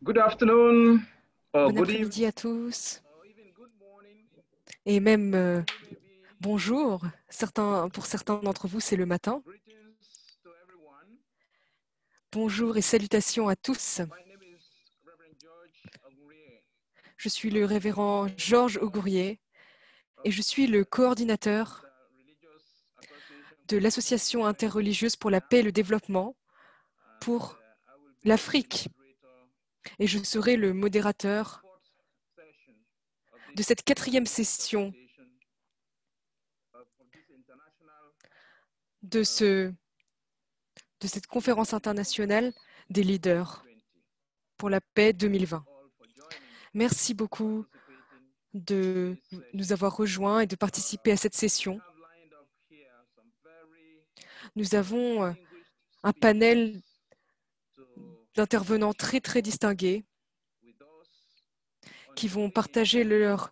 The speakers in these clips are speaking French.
Good afternoon or Bon good evening après-midi à tous or even good morning. et même Maybe bonjour. Pour certains d'entre vous, c'est le matin. greetings to everyone. Bonjour et salutations à tous. My name is Reverend George Agurie. Je suis le révérend Georges Augourier et je suis le coordinateur Interreligious Association de for Peace and l'Association Development in interreligieuse pour la Africa, paix et le développement and pour I will be the l'Afrique moderator et je serai le of the modérateur fourth session of de this cette quatrième interreligious session association for this international de, ce, de cette conférence leadership internationale conference des leaders 2020. pour la paix Thank 2020. you all for joining Merci and beaucoup participating in de this nous session. avoir rejoints et de participer à cette We session. have lined up here some very Nous avons distinguished un panel speakers to d'intervenants très share très distingués with us on qui the vont theme partager leur of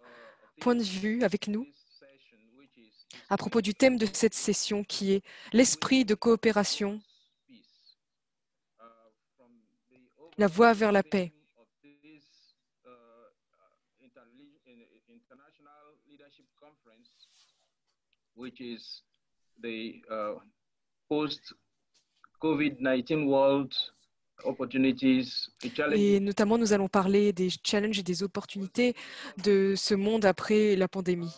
point de vue avec nous this session, which is the à propos spirit du thème de of cette session cooperation, qui est l'esprit de which coopération, promotes peace. From the la voie overall vers la paix. theme of this international leadership conference, which is the post-COVID-19 world opportunities, challenges. Et notamment, nous allons parler des challenges et des opportunités de ce monde après la pandémie.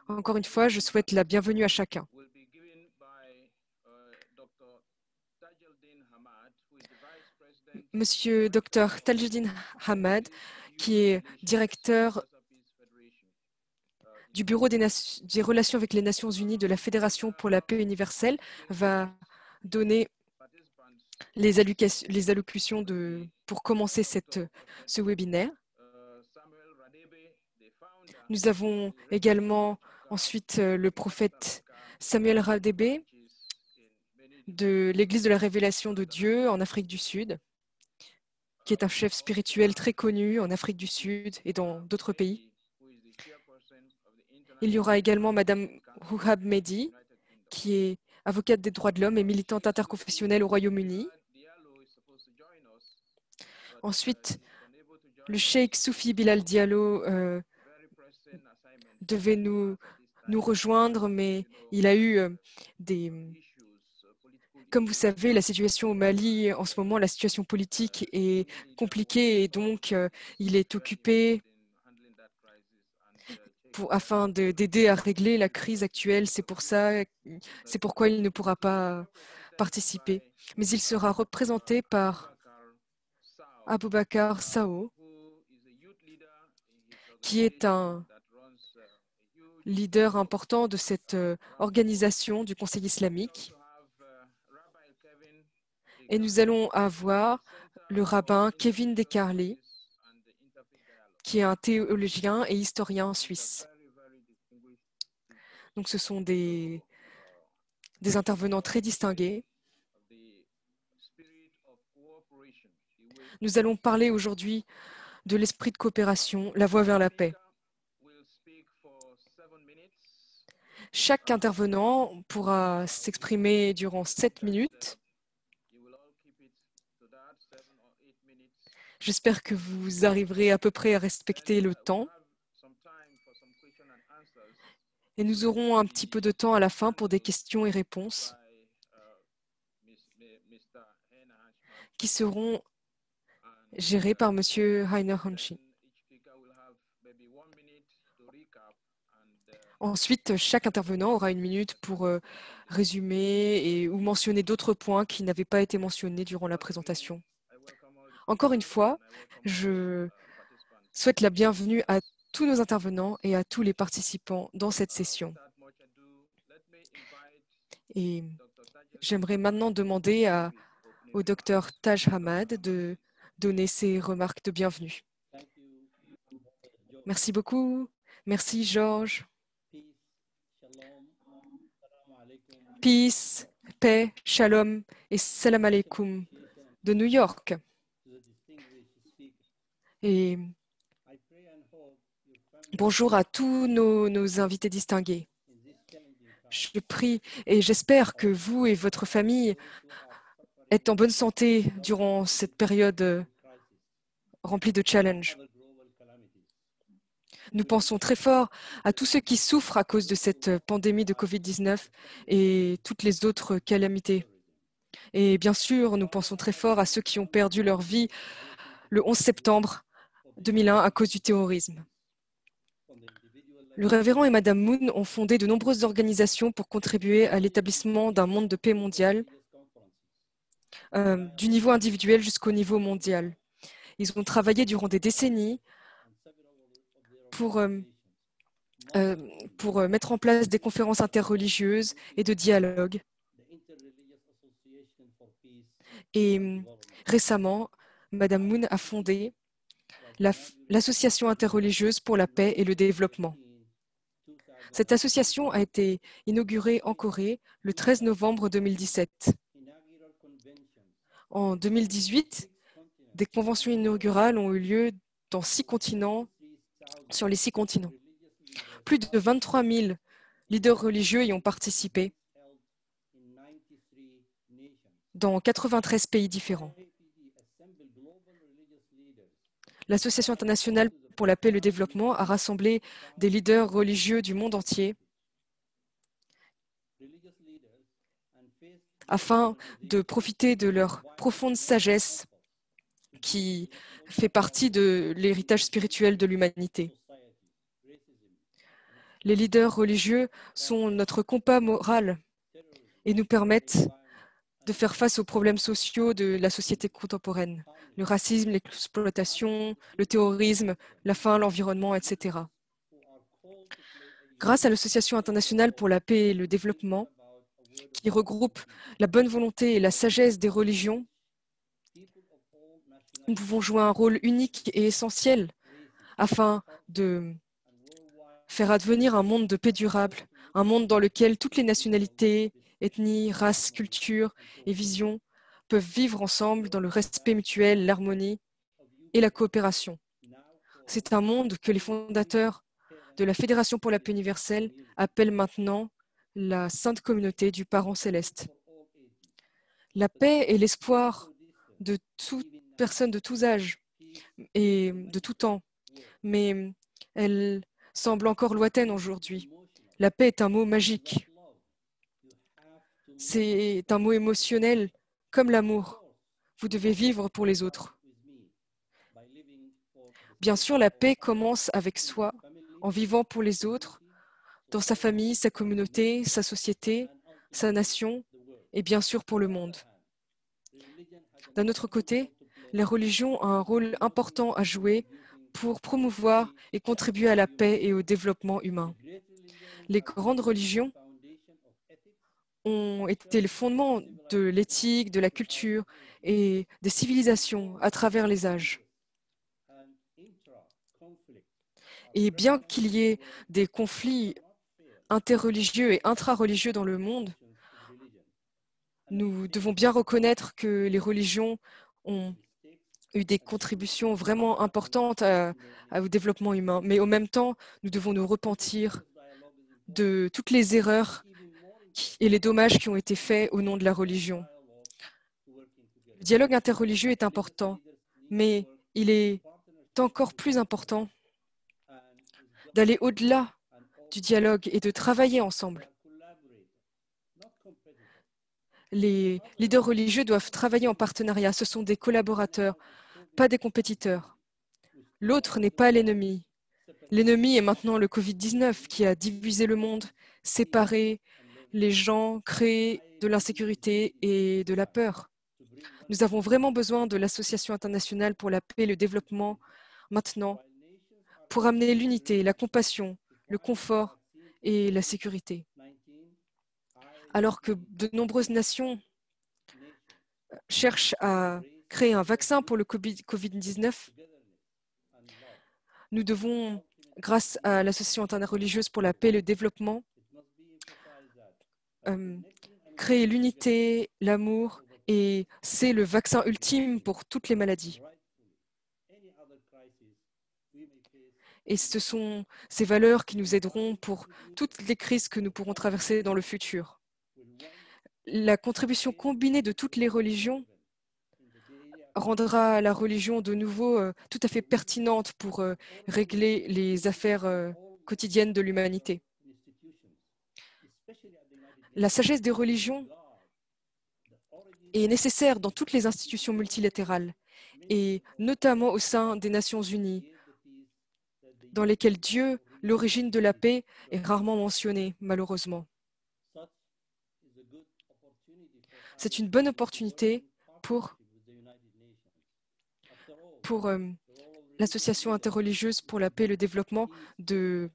The Encore une fois, je souhaite la bienvenue à chacun. will be given by Dr. Tajuddin Hamad, who is the Vice President Monsieur Dr Tajuddin Hamad, qui est directeur du Bureau des relations avec les Nations Unies de la Fédération pour la paix universelle, va donner les allocutions pour commencer ce webinaire. Nous avons également ensuite le prophète Samuel Radebe de l'Église de la Révélation de Dieu en Afrique du Sud, qui est un chef spirituel très connu en Afrique du Sud et dans d'autres pays. Il y aura également Madame Rouhab Mehdi, qui est avocate des droits de l'homme et militante interconfessionnelle au Royaume-Uni. Ensuite, le cheikh Soufi Bilal Diallo devait nous rejoindre, mais il a eu des... Comme vous savez, la situation au Mali, en ce moment, la situation politique est compliquée et donc il est occupé afin d'aider à régler la crise actuelle. C'est pourquoi il ne pourra pas participer. Mais il sera représenté par Aboubakar Sao, qui est un leader important de cette organisation du Conseil islamique. Et nous allons avoir le rabbin Kevin Decarli, qui est un théologien et historien suisse. Donc ce sont des intervenants très distingués. Nous allons parler aujourd'hui de l'esprit de coopération, la voie vers la paix. Chaque intervenant pourra s'exprimer durant 7 minutes. J'espère que vous arriverez à peu près à respecter le temps. Et nous aurons un petit peu de temps à la fin pour des questions et réponses qui seront gérées par M. Heiner Hanschi. Ensuite, chaque intervenant aura 1 minute pour résumer ou mentionner d'autres points qui n'avaient pas été mentionnés durant la présentation. Encore une fois, je souhaite la bienvenue à tous nos intervenants et à tous les participants dans cette session. Et j'aimerais maintenant demander au Dr Taj Hamad de donner ses remarques de bienvenue. Merci beaucoup. Merci Georges. Peace, paix, shalom et salam alaikum de New York. Et bonjour à tous nos invités distingués. Je prie et j'espère que vous et votre famille êtes en bonne santé durant cette période rempli de challenges. Nous pensons très fort à tous ceux qui souffrent à cause de cette pandémie de COVID-19 et toutes les autres calamités. Et bien sûr, nous pensons très fort à ceux qui ont perdu leur vie le 11 septembre 2001 à cause du terrorisme. Le révérend et Madame Moon ont fondé de nombreuses organisations pour contribuer à l'établissement d'un monde de paix mondial, du niveau individuel jusqu'au niveau mondial. Ils ont travaillé durant des décennies pour mettre en place des conférences interreligieuses et de dialogue. Et récemment, Madame Moon a fondé l'Association interreligieuse pour la paix et le développement. Cette association a été inaugurée en Corée le 13 novembre 2017. En 2018, des conventions inaugurales ont eu lieu dans 6 continents, sur les 6 continents. Plus de 23 000 leaders religieux y ont participé dans 93 pays différents. L'Association internationale pour la paix et le développement a rassemblé des leaders religieux du monde entier afin de profiter de leur profonde sagesse qui fait partie de l'héritage spirituel de l'humanité. Les leaders religieux sont notre compas moral et nous permettent de faire face aux problèmes sociaux de la société contemporaine, le racisme, l'exploitation, le terrorisme, la faim, l'environnement, etc. Grâce à l'Association internationale pour la paix et le développement, qui regroupe la bonne volonté et la sagesse des religions, nous pouvons jouer un rôle unique et essentiel afin de faire advenir un monde de paix durable, un monde dans lequel toutes les nationalités, ethnies, races, cultures et visions peuvent vivre ensemble dans le respect mutuel, l'harmonie et la coopération. C'est un monde que les fondateurs de la Fédération pour la paix universelle appellent maintenant la Sainte Communauté du Parent Céleste. La paix est l'espoir de toute personne de tous âges et de tout temps, mais elle semble encore lointaine aujourd'hui. La paix est un mot magique. C'est un mot émotionnel, comme l'amour. Vous devez vivre pour les autres. Bien sûr, la paix commence avec soi, en vivant pour les autres, dans sa famille, sa communauté, sa société, sa nation, et bien sûr pour le monde. D'un autre côté, la religion a un rôle important à jouer pour promouvoir et contribuer à la paix et au développement humain. Les grandes religions ont été le fondement de l'éthique, de la culture et des civilisations à travers les âges. Et bien qu'il y ait des conflits interreligieux et intrareligieux dans le monde, nous devons bien reconnaître que les religions ont eu des contributions vraiment importantes au développement humain. Mais en même temps, nous devons nous repentir de toutes les erreurs et les dommages qui ont été faits au nom de la religion. Le dialogue interreligieux est important, mais il est encore plus important d'aller au-delà du dialogue et de travailler ensemble. Les leaders religieux doivent travailler en partenariat. Ce sont des collaborateurs, pas des compétiteurs. L'autre n'est pas l'ennemi. L'ennemi est maintenant le Covid-19 qui a divisé le monde, séparé les gens, créé de l'insécurité et de la peur. Nous avons vraiment besoin de l'Association internationale pour la paix et le développement maintenant pour amener l'unité, la compassion, le confort et la sécurité. Alors que de nombreuses nations cherchent à créer un vaccin pour le Covid-19, nous devons, grâce à l'Association interreligieuse pour la paix et le développement, créer l'unité, l'amour, et c'est le vaccin ultime pour toutes les maladies. Et ce sont ces valeurs qui nous aideront pour toutes les crises que nous pourrons traverser dans le futur. La contribution combinée de toutes les religions rendra la religion de nouveau tout à fait pertinente pour régler les affaires quotidiennes de l'humanité. La sagesse des religions est nécessaire dans toutes les institutions multilatérales et notamment au sein des Nations Unies, dans lesquelles Dieu, l'origine de la paix, est rarement mentionné, malheureusement. C'est une bonne opportunité pour l'Association interreligieuse pour la paix et le développement de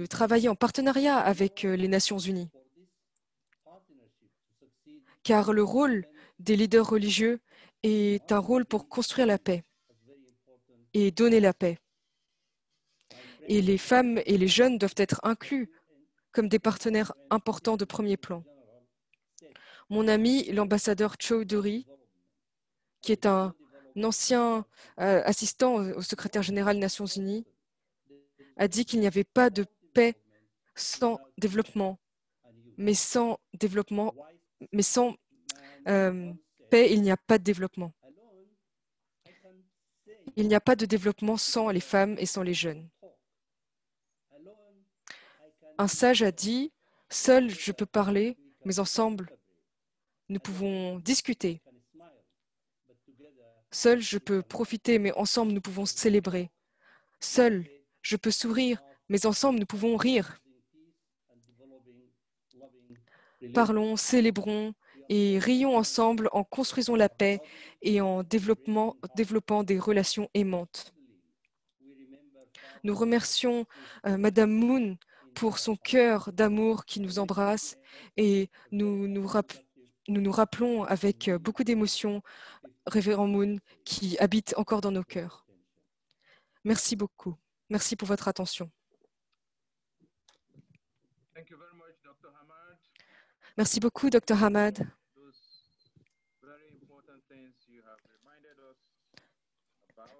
travailler en partenariat avec les Nations Unies. Car le rôle des leaders religieux est un rôle pour construire la paix et donner la paix. Et les femmes et les jeunes doivent être inclus comme des partenaires importants de premier plan. Mon ami, l'ambassadeur Chowdhury, qui est un ancien assistant au secrétaire général des Nations Unies, a dit qu'il n'y avait pas de paix sans développement, mais sans développement, mais sans paix, il n'y a pas de développement. Il n'y a pas de développement sans les femmes et sans les jeunes. Un sage a dit, « Seul je peux parler, mais ensemble, nous pouvons discuter. Seul je peux profiter, mais ensemble, nous pouvons célébrer. Seul je peux sourire, mais ensemble, nous pouvons rire. Parlons, célébrons et rions ensemble en construisant la paix et en développant des relations aimantes. » Nous remercions Madame Moon pour son cœur d'amour qui nous embrasse et nous nous rappelons avec beaucoup d'émotion Révérend Moon qui habite encore dans nos cœurs. Merci beaucoup. Merci pour votre attention. Merci beaucoup, Dr. Hamad.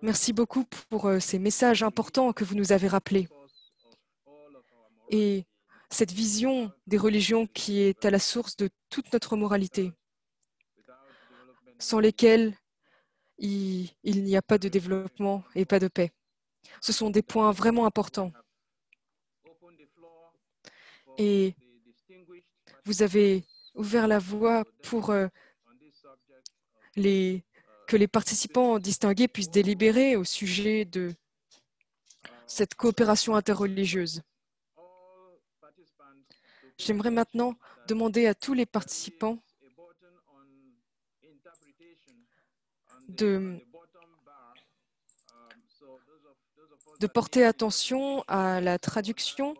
Merci beaucoup pour ces messages importants que vous nous avez rappelés. Et cette vision des religions qui est à la source de toute notre moralité, sans lesquelles il n'y a pas de développement et pas de paix. Ce sont des points vraiment importants. Et vous avez ouvert la voie pour que les participants distingués puissent délibérer au sujet de cette coopération interreligieuse. J'aimerais maintenant demander à tous les participants de porter attention à la traduction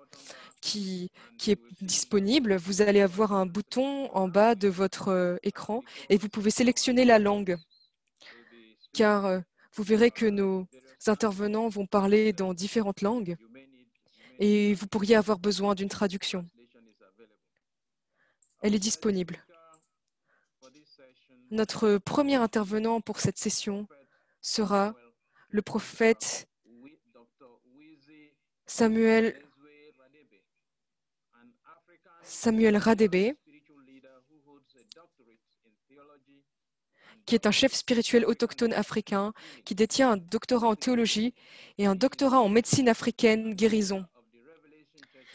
qui est disponible. Vous allez avoir un bouton en bas de votre écran et vous pouvez sélectionner la langue, car vous verrez que nos intervenants vont parler dans différentes langues et vous pourriez avoir besoin d'une traduction. Elle est disponible. Notre premier intervenant pour cette session sera le prophète Samuel Radebe, qui est un chef spirituel autochtone africain qui détient un doctorat en théologie et un doctorat en médecine africaine guérison.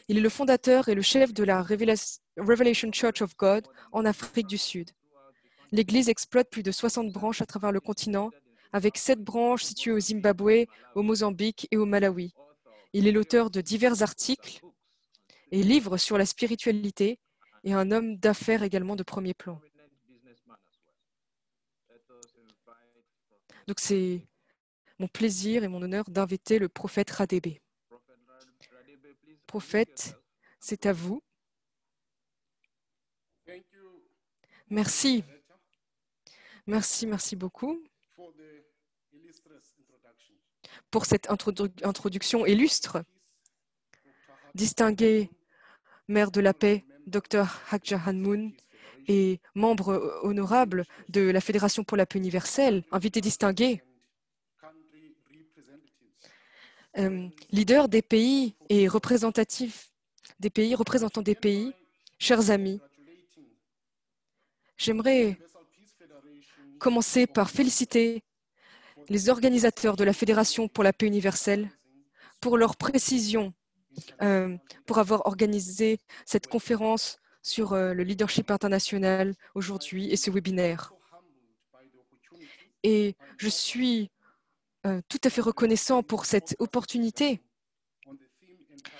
Il est le fondateur et le chef de la Revelation Church of God en Afrique du Sud. L'Église exploite plus de 60 branches à travers le continent, avec 7 branches situées au Zimbabwe, au Mozambique et au Malawi. Il est l'auteur de divers articles et livres sur la spiritualité et un homme d'affaires également de premier plan. Donc c'est mon plaisir et mon honneur d'inviter le prophète Radebe. Prophète, c'est à vous. Merci. Merci beaucoup pour cette introduction illustre. Distingué maire de la paix, Dr. Haq Jahan Moon, et membre honorable de la Fédération pour la paix universelle, invité distingué, leader des pays et représentatif des pays, représentant des pays, chers amis, j'aimerais commencer par féliciter les organisateurs de la Fédération pour la paix universelle pour leur précision, pour avoir organisé cette conférence sur le leadership international aujourd'hui et ce webinaire. Et je suis tout à fait reconnaissant pour cette opportunité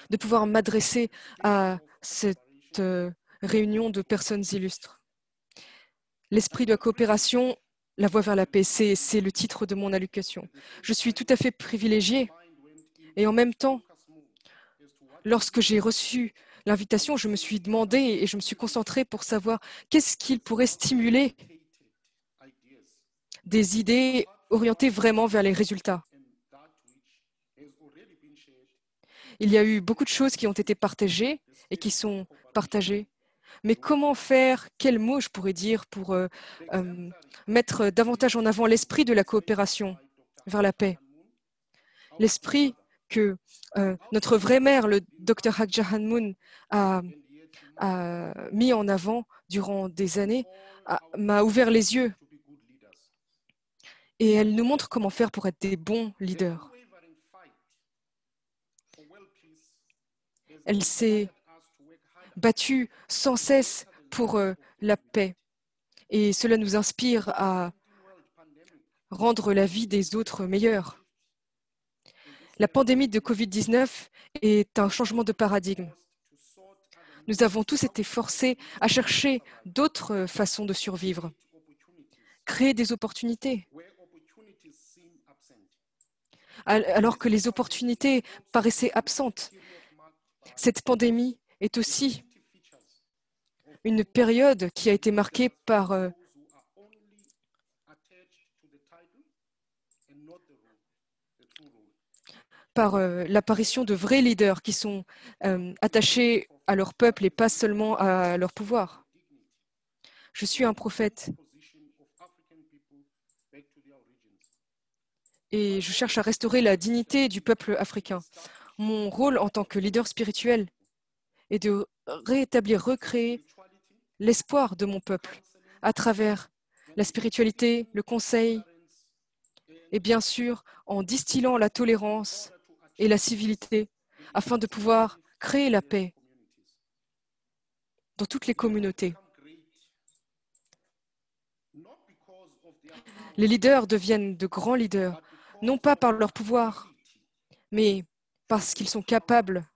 de pouvoir m'adresser à cette réunion de personnes illustres. L'esprit de la coopération, la voie vers la paix, c'est le titre de mon allocution. Je suis tout à fait privilégié et en même temps, lorsque j'ai reçu l'invitation, je me suis demandé et je me suis concentré pour savoir qu'est-ce qu'il pourrait stimuler des idées orientées vraiment vers les résultats. Il y a eu beaucoup de choses qui ont été partagées et qui sont partagées. Mais comment faire, quels mots je pourrais dire pour mettre davantage en avant l'esprit de la coopération vers la paix? L'esprit que notre vraie mère, le Dr Haq Jahan Moon, a mis en avant durant des années, m'a ouvert les yeux. Et elle nous montre comment faire pour être des bons leaders. Elle s'est battue sans cesse pour la paix. Et cela nous inspire à rendre la vie des autres meilleure. La pandémie de Covid-19 est un changement de paradigme. Nous avons tous été forcés à chercher d'autres façons de survivre, créer des opportunités. Alors que les opportunités paraissaient absentes, cette pandémie est aussi une période qui a été marquée par l'apparition de vrais leaders qui sont attachés à leur peuple et pas seulement à leur pouvoir. Je suis un prophète et je cherche à restaurer la dignité du peuple africain. Mon rôle en tant que leader spirituel est de rétablir, recréer l'espoir de mon peuple à travers la spiritualité, le conseil et bien sûr en distillant la tolérance et la civilité afin de pouvoir créer la paix dans toutes les communautés. Les leaders deviennent de grands leaders, non pas par leur pouvoir, mais parce qu'ils sont capables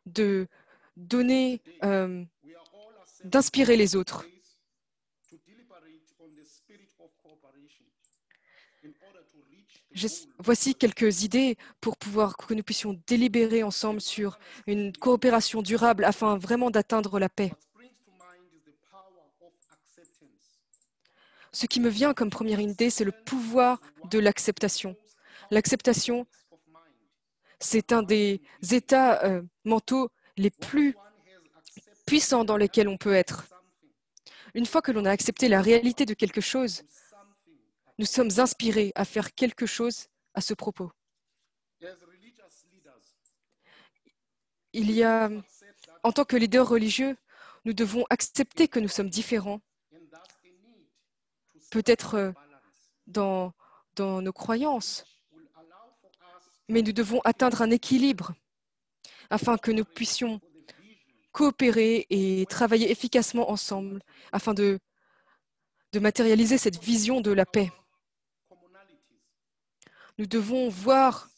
de donner, d'inspirer les autres. Voici quelques idées pour que nous puissions délibérer ensemble sur une coopération durable afin vraiment d'atteindre la paix. Ce qui me vient comme première idée, c'est le pouvoir de l'acceptation. L'acceptation, c'est un des états mentaux les plus puissants dans lesquels on peut être. Une fois que l'on a accepté la réalité de quelque chose, nous sommes inspirés à faire quelque chose à ce propos. En tant que leaders religieux, nous devons accepter que nous sommes différents, peut-être dans nos croyances, mais nous devons atteindre un équilibre afin que nous puissions coopérer et travailler efficacement ensemble afin de matérialiser cette vision de la paix. Nous devons voir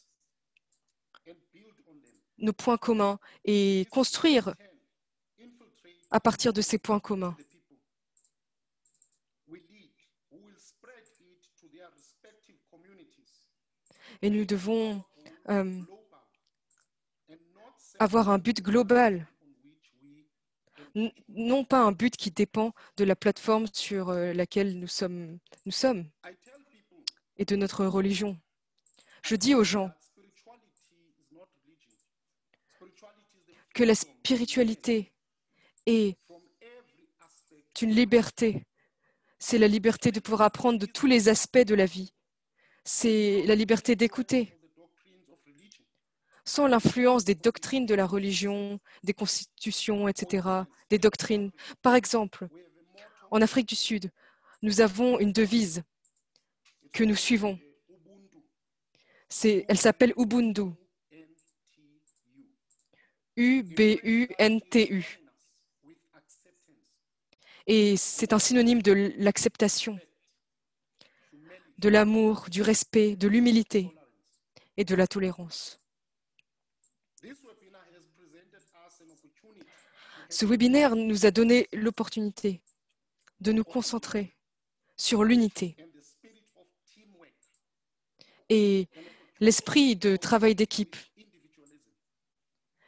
nos points communs et construire à partir de ces points communs. Et nous devons avoir un but global, non pas un but qui dépend de la plateforme sur laquelle nous sommes et de notre religion. Je dis aux gens que la spiritualité est une liberté. C'est la liberté de pouvoir apprendre de tous les aspects de la vie. C'est la liberté d'écouter. Sans l'influence des doctrines de la religion, des constitutions, etc., des doctrines. Par exemple, en Afrique du Sud, nous avons une devise que nous suivons. Elle s'appelle Ubuntu. U-B-U-N-T-U. Et c'est un synonyme de l'acceptation, de l'amour, du respect, de l'humilité et de la tolérance. Ce webinaire nous a donné l'opportunité de nous concentrer sur l'unité et l'esprit de travail d'équipe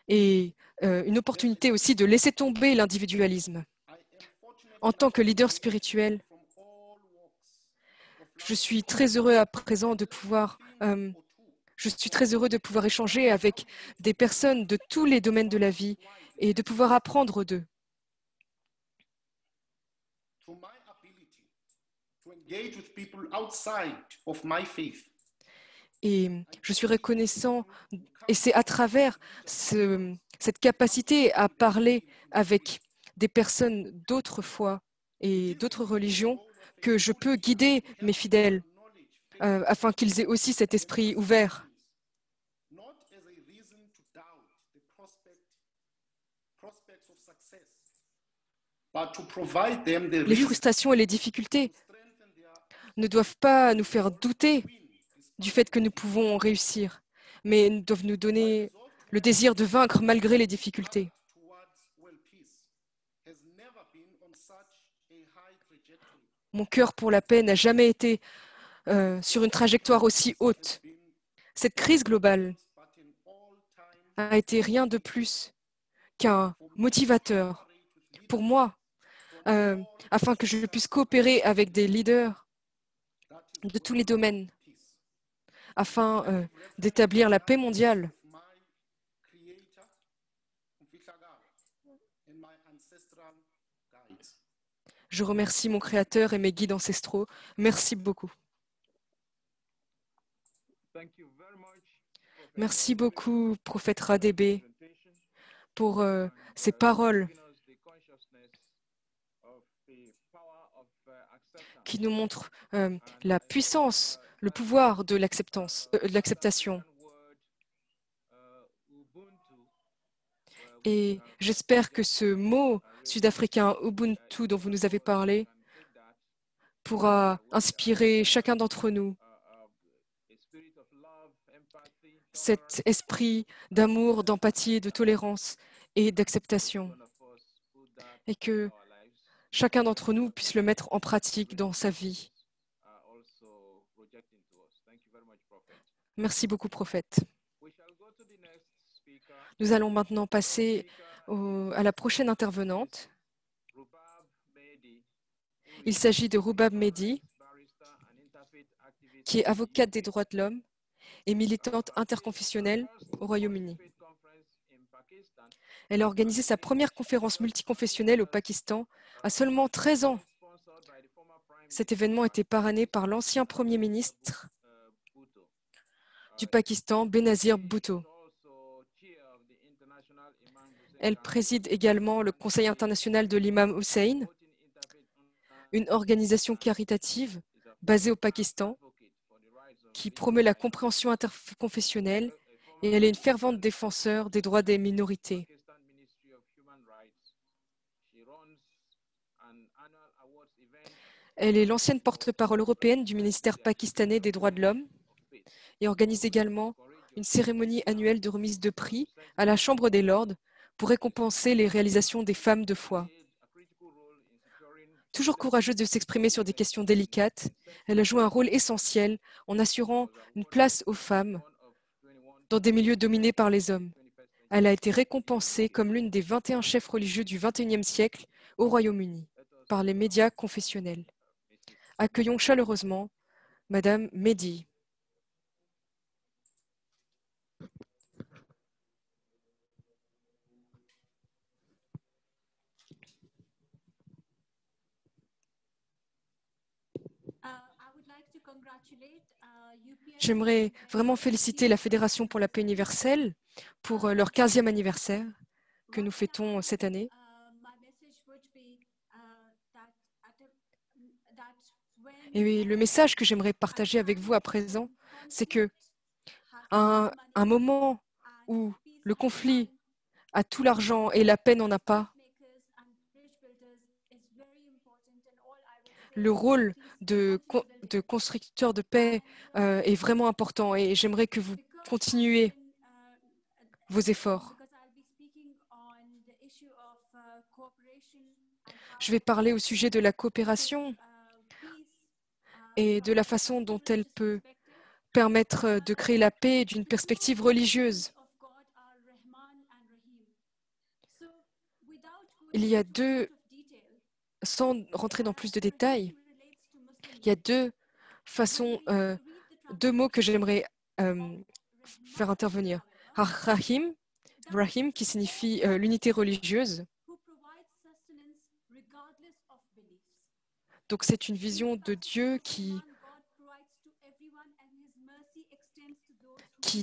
et une opportunité aussi de laisser tomber l'individualisme. En tant que leader spirituel, je suis très heureux à présent de pouvoir échanger avec des personnes de tous les domaines de la vie et de pouvoir apprendre d'eux. Et je suis reconnaissant, et c'est à travers cette capacité à parler avec des personnes d'autres foi et d'autres religions que je peux guider mes fidèles afin qu'ils aient aussi cet esprit ouvert. Les frustrations et les difficultés ne doivent pas nous faire douter du fait que nous pouvons réussir, mais doivent nous donner le désir de vaincre malgré les difficultés. Mon cœur pour la paix n'a jamais été sur une trajectoire aussi haute. Cette crise globale a été rien de plus qu'un motivateur pour moi, afin que je puisse coopérer avec des leaders de tous les domaines, afin d'établir la paix mondiale. Je remercie mon Créateur et mes guides ancestraux. Merci beaucoup. Merci beaucoup, prophète Radebe, pour ces paroles qui nous montrent la puissance, le pouvoir de l'acceptation. Et j'espère que ce mot sud-africain Ubuntu dont vous nous avez parlé pourra inspirer chacun d'entre nous cet esprit d'amour, d'empathie, de tolérance et d'acceptation, et que chacun d'entre nous puisse le mettre en pratique dans sa vie. Merci beaucoup, prophète. Nous allons maintenant passer à la prochaine intervenante. Il s'agit de Rubab Mehdi, qui est avocate des droits de l'homme et militante interconfessionnelle au Royaume-Uni. Elle a organisé sa première conférence multiconfessionnelle au Pakistan à seulement 13 ans. Cet événement était parrainé par l'ancien Premier ministre du Pakistan, Benazir Bhutto. Elle préside également le Conseil international de l'imam Hussein, une organisation caritative basée au Pakistan qui promeut la compréhension interconfessionnelle, et elle est une fervente défenseur des droits des minorités. Elle est l'ancienne porte-parole européenne du ministère pakistanais des droits de l'homme et organise également une cérémonie annuelle de remise de prix à la Chambre des Lords pour récompenser les réalisations des femmes de foi. Toujours courageuse de s'exprimer sur des questions délicates, elle a joué un rôle essentiel en assurant une place aux femmes dans des milieux dominés par les hommes. Elle a été récompensée comme l'une des 21 chefs religieux du XXIe siècle au Royaume-Uni par les médias confessionnels. Accueillons chaleureusement Madame Mehdi. J'aimerais vraiment féliciter la Fédération pour la paix universelle pour leur 15e anniversaire que nous fêtons cette année. Et le message que j'aimerais partager avec vous à présent, c'est que un moment où le conflit a tout l'argent et la paix n'en a pas, le rôle de constructeur de paix est vraiment important et j'aimerais que vous continuiez vos efforts. Je vais parler au sujet de la coopération et de la façon dont elle peut permettre de créer la paix d'une perspective religieuse. Il y a sans rentrer dans plus de détails, il y a deux mots que j'aimerais faire intervenir. Rahim, qui signifie l'unité religieuse. Donc c'est une vision de Dieu qui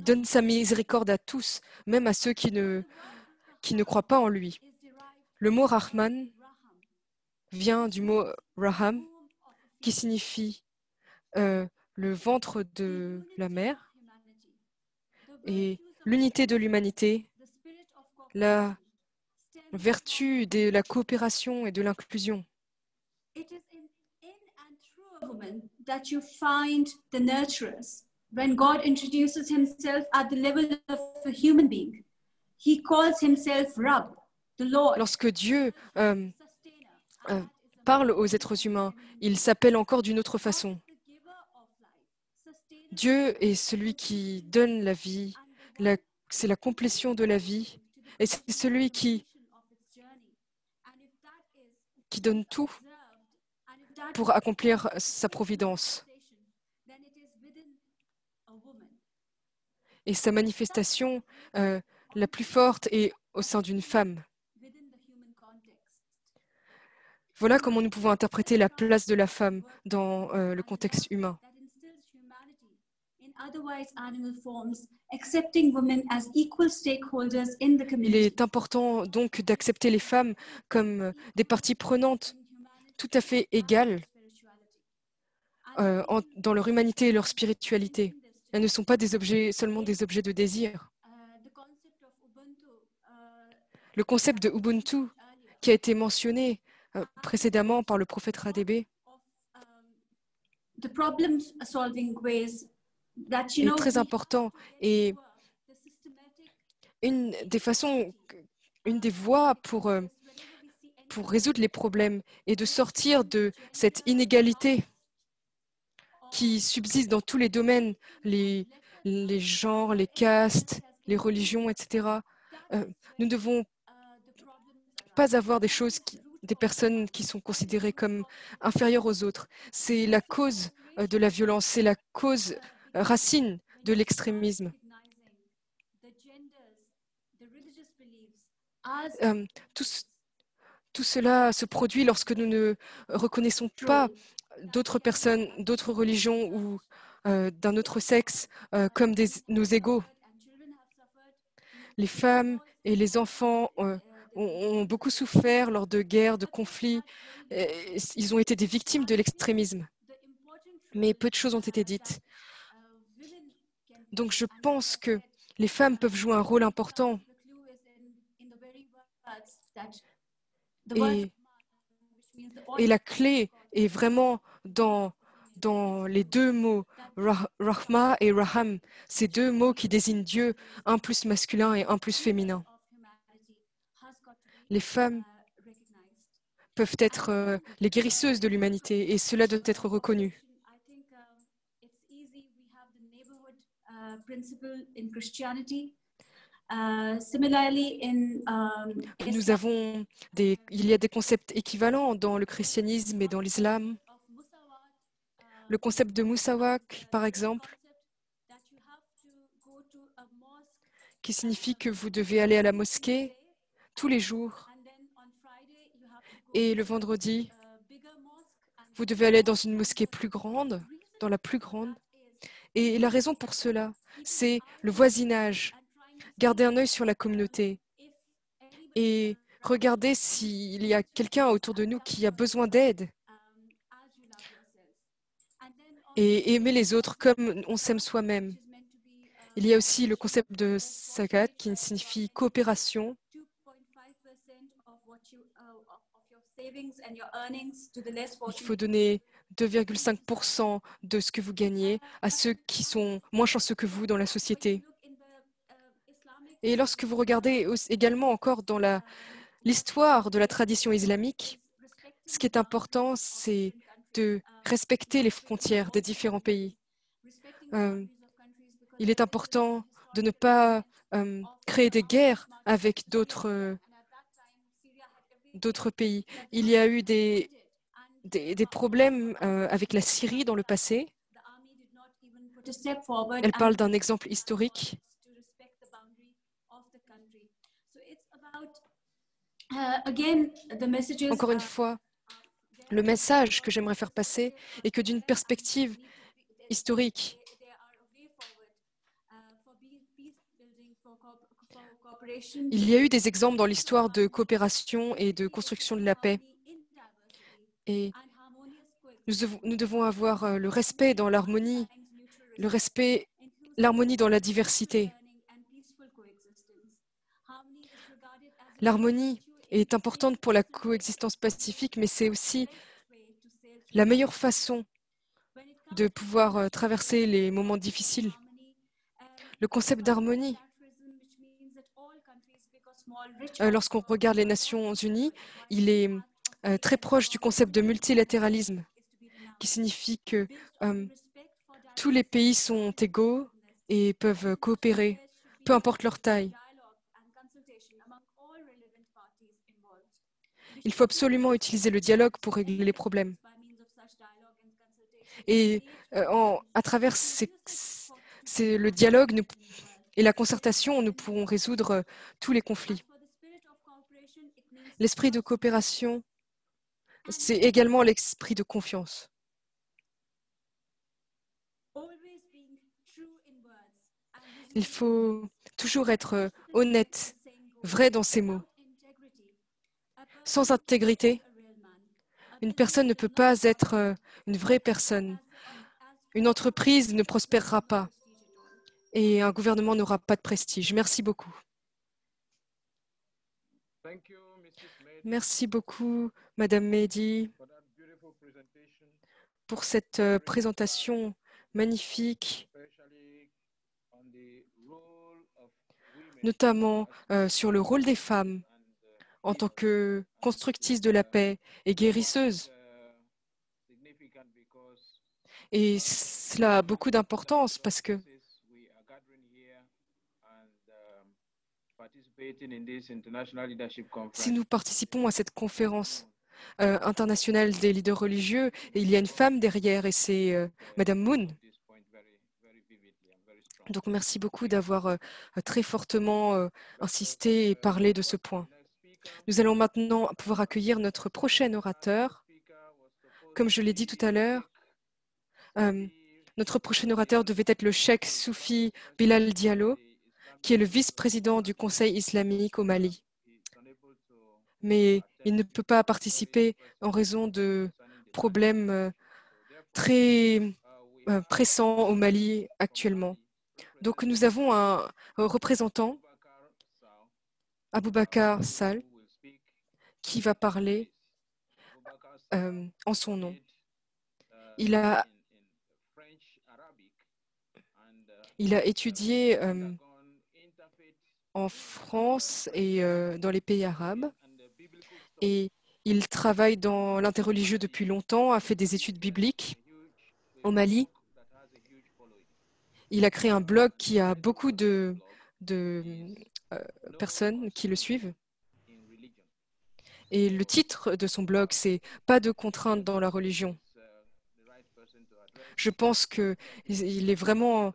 donne sa miséricorde à tous, même à ceux qui ne croient pas en lui. Le mot Rahman vient du mot Raham, qui signifie le ventre de la mer, et l'unité de l'humanité, la vertu de la coopération et de l'inclusion. That you find the nurturers. When God introduces himself at the level of a human being, he calls himself Rabb, the Lord. Lorsque Dieu parle aux êtres humains, il s'appelle encore d'une autre façon. Dieu est celui qui donne la vie, c'est la complétion de la vie, et c'est celui qui donne tout pour accomplir sa providence. Et sa manifestation la plus forte est au sein d'une femme. Voilà comment nous pouvons interpréter la place de la femme dans le contexte humain. Il est important donc d'accepter les femmes comme des parties prenantes tout à fait égales dans leur humanité et leur spiritualité. Elles ne sont pas seulement des objets de désir. Le concept de Ubuntu, qui a été mentionné précédemment par le prophète Radébé, est très important et une des voies pour résoudre les problèmes et de sortir de cette inégalité qui subsiste dans tous les domaines, les genres, les castes, les religions, etc. Nous ne devons pas avoir des personnes qui sont considérées comme inférieures aux autres. C'est la cause de la violence, c'est la cause racine de l'extrémisme. Tout cela se produit lorsque nous ne reconnaissons pas d'autres personnes, d'autres religions ou d'un autre sexe comme nos égaux. Les femmes et les enfants ont beaucoup souffert lors de guerres, de conflits. Ils ont été des victimes de l'extrémisme. Mais peu de choses ont été dites. Donc je pense que les femmes peuvent jouer un rôle important. Et la clé est vraiment dans les deux mots, Rahma et Raham, ces deux mots qui désignent Dieu, un plus masculin et un plus féminin. Les femmes peuvent être les guérisseuses de l'humanité et cela doit être reconnu. Il y a des concepts équivalents dans le christianisme et dans l'islam. Le concept de Musawak, par exemple, qui signifie que vous devez aller à la mosquée tous les jours et le vendredi, vous devez aller dans une mosquée plus grande, dans la plus grande. Et la raison pour cela, c'est le voisinage. Gardez un œil sur la communauté et regardez s'il y a quelqu'un autour de nous qui a besoin d'aide. et aimer les autres comme on s'aime soi-même. Il y a aussi le concept de Sagat qui signifie coopération. Il faut donner 2,5% de ce que vous gagnez à ceux qui sont moins chanceux que vous dans la société. Et lorsque vous regardez également encore dans l'histoire de la tradition islamique, ce qui est important, c'est de respecter les frontières des différents pays. Il est important de ne pas créer des guerres avec d'autres pays. Il y a eu des problèmes avec la Syrie dans le passé. Elle parle d'un exemple historique. Encore une fois, le message que j'aimerais faire passer est que d'une perspective historique, il y a eu des exemples dans l'histoire de coopération et de construction de la paix. Et nous devons avoir le respect dans l'harmonie, l'harmonie dans la diversité. L'harmonie est importante pour la coexistence pacifique, mais c'est aussi la meilleure façon de pouvoir traverser les moments difficiles. Le concept d'harmonie, lorsqu'on regarde les Nations Unies, il est très proche du concept de multilatéralisme, qui signifie que tous les pays sont égaux et peuvent coopérer, peu importe leur taille. Il faut absolument utiliser le dialogue pour régler les problèmes. Et à travers le dialogue et la concertation, nous pourrons résoudre tous les conflits. L'esprit de coopération, c'est également l'esprit de confiance. Il faut toujours être honnête, vrai dans ses mots. Sans intégrité, une personne ne peut pas être une vraie personne. Une entreprise ne prospérera pas et un gouvernement n'aura pas de prestige. Merci beaucoup. Merci beaucoup, Madame Mehdi, pour cette présentation magnifique, notamment sur le rôle des femmes en tant que constructrices de la paix et guérisseuses. Et cela a beaucoup d'importance parce que si nous participons à cette conférence internationale des leaders religieux, il y a une femme derrière et c'est Madame Moon. Donc merci beaucoup d'avoir très fortement insisté et parlé de ce point. Nous allons maintenant pouvoir accueillir notre prochain orateur. Comme je l'ai dit tout à l'heure, notre prochain orateur devait être le cheikh Soufi Bilal Diallo, qui est le vice-président du Conseil islamique au Mali. Mais il ne peut pas participer en raison de problèmes très pressants au Mali actuellement. Donc nous avons un représentant, Aboubakar Sall, qui va parler en son nom. Il a étudié en France et dans les pays arabes et il travaille dans l'interreligieux depuis longtemps, a fait des études bibliques au Mali. Il a créé un blog qui a beaucoup de personnes qui le suivent. Et le titre de son blog, c'est « Pas de contraintes dans la religion ». Je pense qu'il est vraiment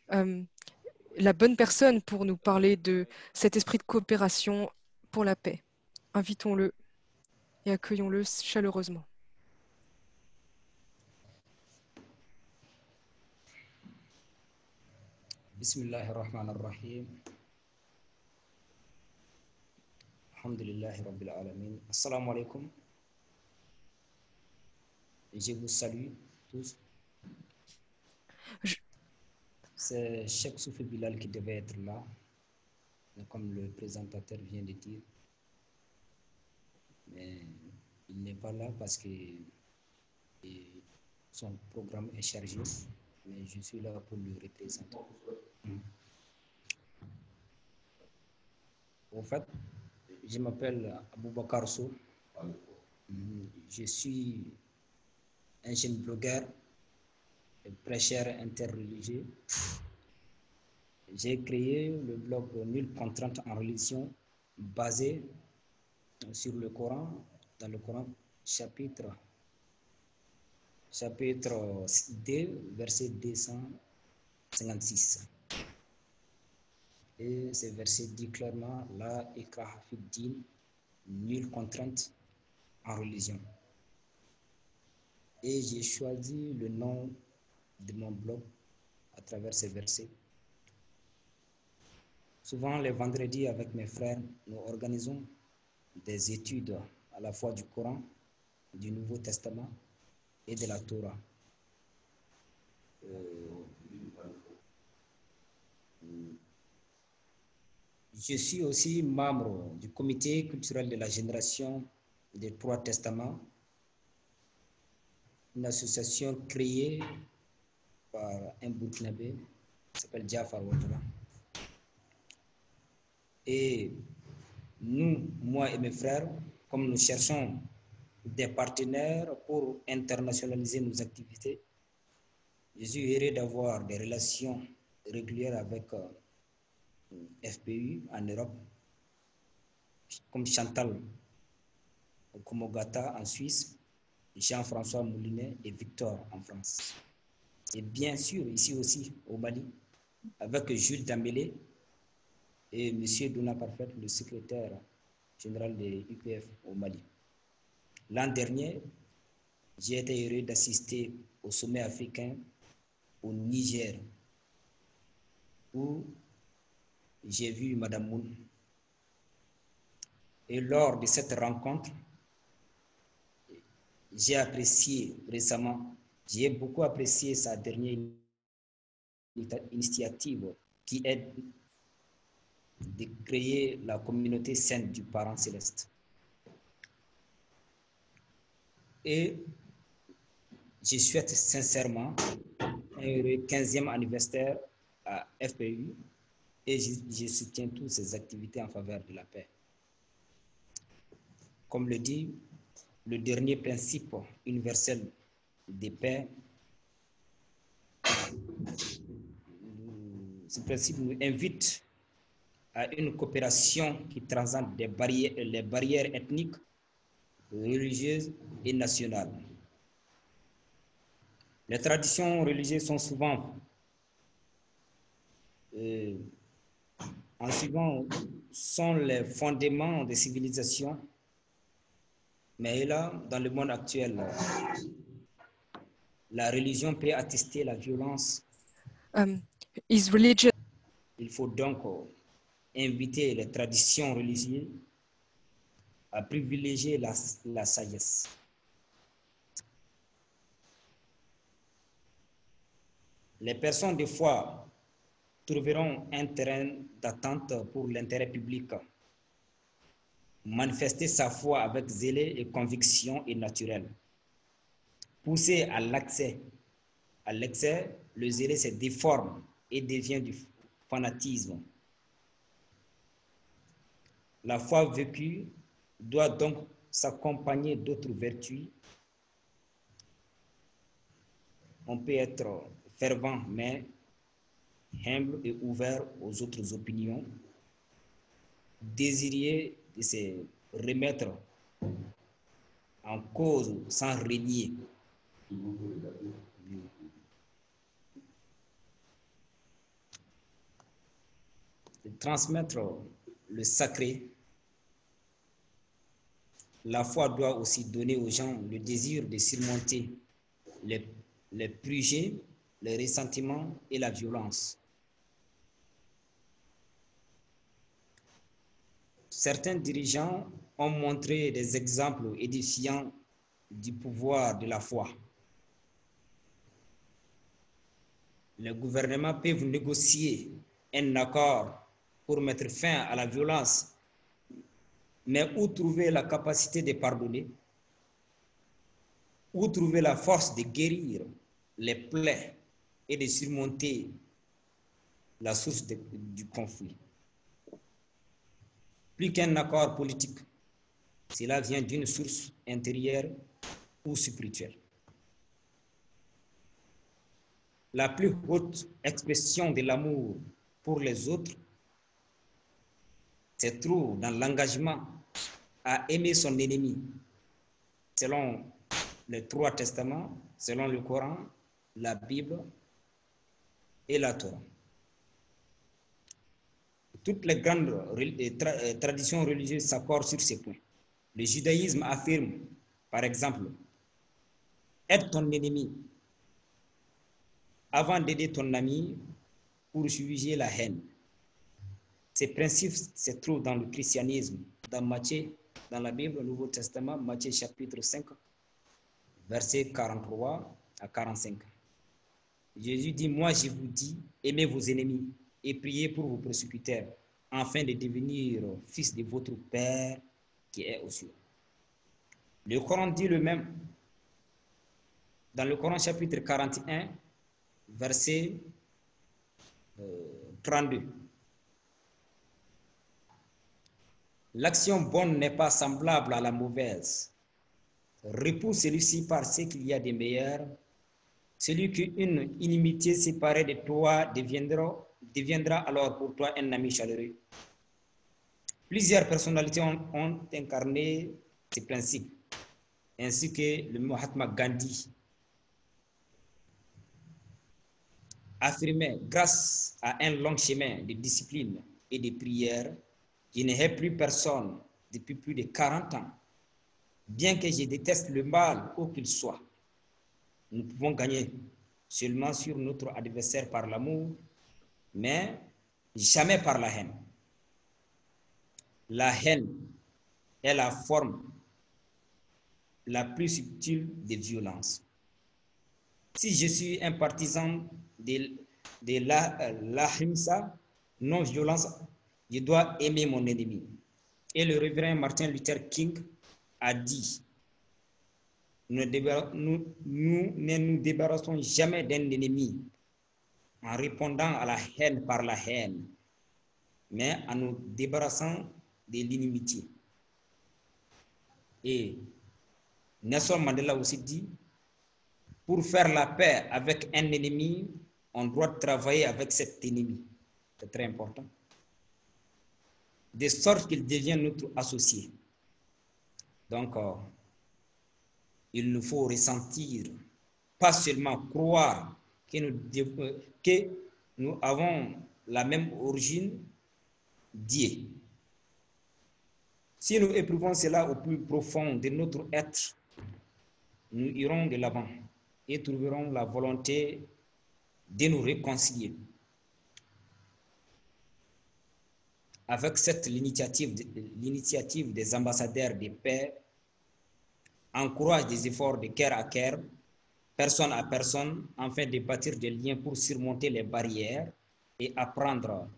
la bonne personne pour nous parler de cet esprit de coopération pour la paix. Invitons-le et accueillons-le chaleureusement. Bismillahirrahmanirrahim. Alhamdulillahi Rabbil Alamin. Assalamu alaikum. Je vous salue tous. C'est Cheikh Soufi Bilal qui devait être là, comme le présentateur vient de dire. Mais il n'est pas là parce que son programme est chargé. Mais je suis là pour le représenter. En fait, je m'appelle Aboubakar Sow. Je suis un jeune blogueur, prêcheur interreligieux. J'ai créé le blog Nulle contrainte en religion basé sur le Coran, dans le Coran chapitre 2, verset 256. Et ce verset dit clairement La ikraha fid din, nulle contrainte en religion. Et j'ai choisi le nom de mon blog à travers ces versets. Souvent, les vendredis, avec mes frères, nous organisons des études à la fois du Coran, du Nouveau Testament et de la Torah. Je suis aussi membre du comité culturel de la génération des Trois Testaments, une association créée par un Burkinabé qui s'appelle Jafar Ouattara. Et nous, moi et mes frères, comme nous cherchons des partenaires pour internationaliser nos activités, je suis heureux d'avoir des relations régulières avec FPU en Europe, comme Chantal Komogata en Suisse, Jean-François Moulinet et Victor en France. Et bien sûr, ici aussi, au Mali, avec Jules Dambélé et M. Douna Parfait, le secrétaire général de l'UPF au Mali. L'an dernier, j'ai été heureux d'assister au sommet africain au Niger, où j'ai vu Mme Moun. Et lors de cette rencontre, j'ai beaucoup apprécié sa dernière initiative qui est de créer la communauté sainte du parent céleste. Et je souhaite sincèrement un heureux 15e anniversaire à FPU et je soutiens toutes ces activités en faveur de la paix. Comme le dit le dernier principe universel de paix, ce principe nous invite à une coopération qui transcende les barrières ethniques, religieuses et nationales. Les traditions religieuses sont souvent sont les fondements des civilisations, mais là, dans le monde actuel, la religion peut attester la violence. Is religion... Il faut donc inviter les traditions religieuses à privilégier la sagesse. Les personnes, des fois, trouveront un terrain d'attente pour l'intérêt public. Manifester sa foi avec zèle et conviction est naturel. Pousser à l'excès, le zèle se déforme et devient du fanatisme. La foi vécue doit donc s'accompagner d'autres vertus. On peut être fervent, mais humble et ouvert aux autres opinions, désireux de se remettre en cause sans renier. De transmettre le sacré. La foi doit aussi donner aux gens le désir de surmonter les préjugés, les ressentiments et la violence. Certains dirigeants ont montré des exemples édifiants du pouvoir de la foi. les gouvernements peuvent négocier un accord pour mettre fin à la violence, mais où trouver la capacité de pardonner? Où trouver la force de guérir les plaies et de surmonter la source du conflit? Plus qu'un accord politique, cela vient d'une source intérieure ou spirituelle. La plus haute expression de l'amour pour les autres se trouve dans l'engagement à aimer son ennemi, selon les 3 testaments, selon le Coran, la Bible et la Torah. Toutes les grandes traditions religieuses s'accordent sur ces points. Le judaïsme affirme, par exemple, aide ton ennemi avant d'aider ton ami pour juger la haine. Ces principes se trouvent dans le christianisme, dans Matthieu, dans la Bible, le Nouveau Testament, Matthieu chapitre 5, versets 43 à 45. Jésus dit, moi je vous dis, aimez vos ennemis et priez pour vos persécuteurs, afin de devenir fils de votre Père qui est aux cieux. Le Coran dit le même. Dans le Coran chapitre 41, verset 32. L'action bonne n'est pas semblable à la mauvaise. Repousse celui-ci par ce qu'il y a de meilleur. Celui qu'une inimitié séparée de toi deviendra alors pour toi un ami chaleureux. Plusieurs personnalités ont incarné ces principes, ainsi que le Mahatma Gandhi affirmait, grâce à un long chemin de discipline et de prière, je ne hais plus personne depuis plus de 40 ans. Bien que je déteste le mal où qu'il soit, nous pouvons gagner seulement sur notre adversaire par l'amour, mais jamais par la haine. La haine est la forme la plus subtile de violence. Si je suis un partisan de l'ahimsa, non-violence, je dois aimer mon ennemi. Et le révérend Martin Luther King a dit, nous ne nous débarrassons jamais d'un ennemi en répondant à la haine par la haine, mais en nous débarrassant de l'inimitié. Et Nelson Mandela aussi dit, pour faire la paix avec un ennemi, on doit travailler avec cet ennemi. C'est très important. De sorte qu'il devient notre associé. Donc, il nous faut ressentir, pas seulement croire que nous avons la même origine, Dieu. Si nous éprouvons cela au plus profond de notre être, nous irons de l'avant et trouverons la volonté de nous réconcilier. Avec cette l'initiative des ambassadeurs de paix encourage des efforts de cœur à cœur, personne à personne, afin de bâtir des liens pour surmonter les barrières et apprendre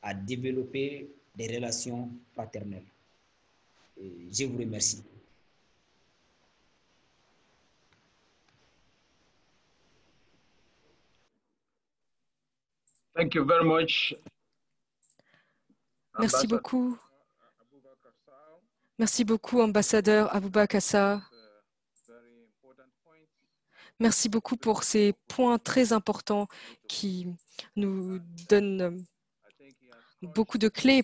à développer des relations fraternelles. Je vous remercie. Thank you very much. Merci beaucoup. Merci beaucoup, ambassadeur Aboubacar Sarr. Merci beaucoup pour ces points très importants qui nous donnent beaucoup de clés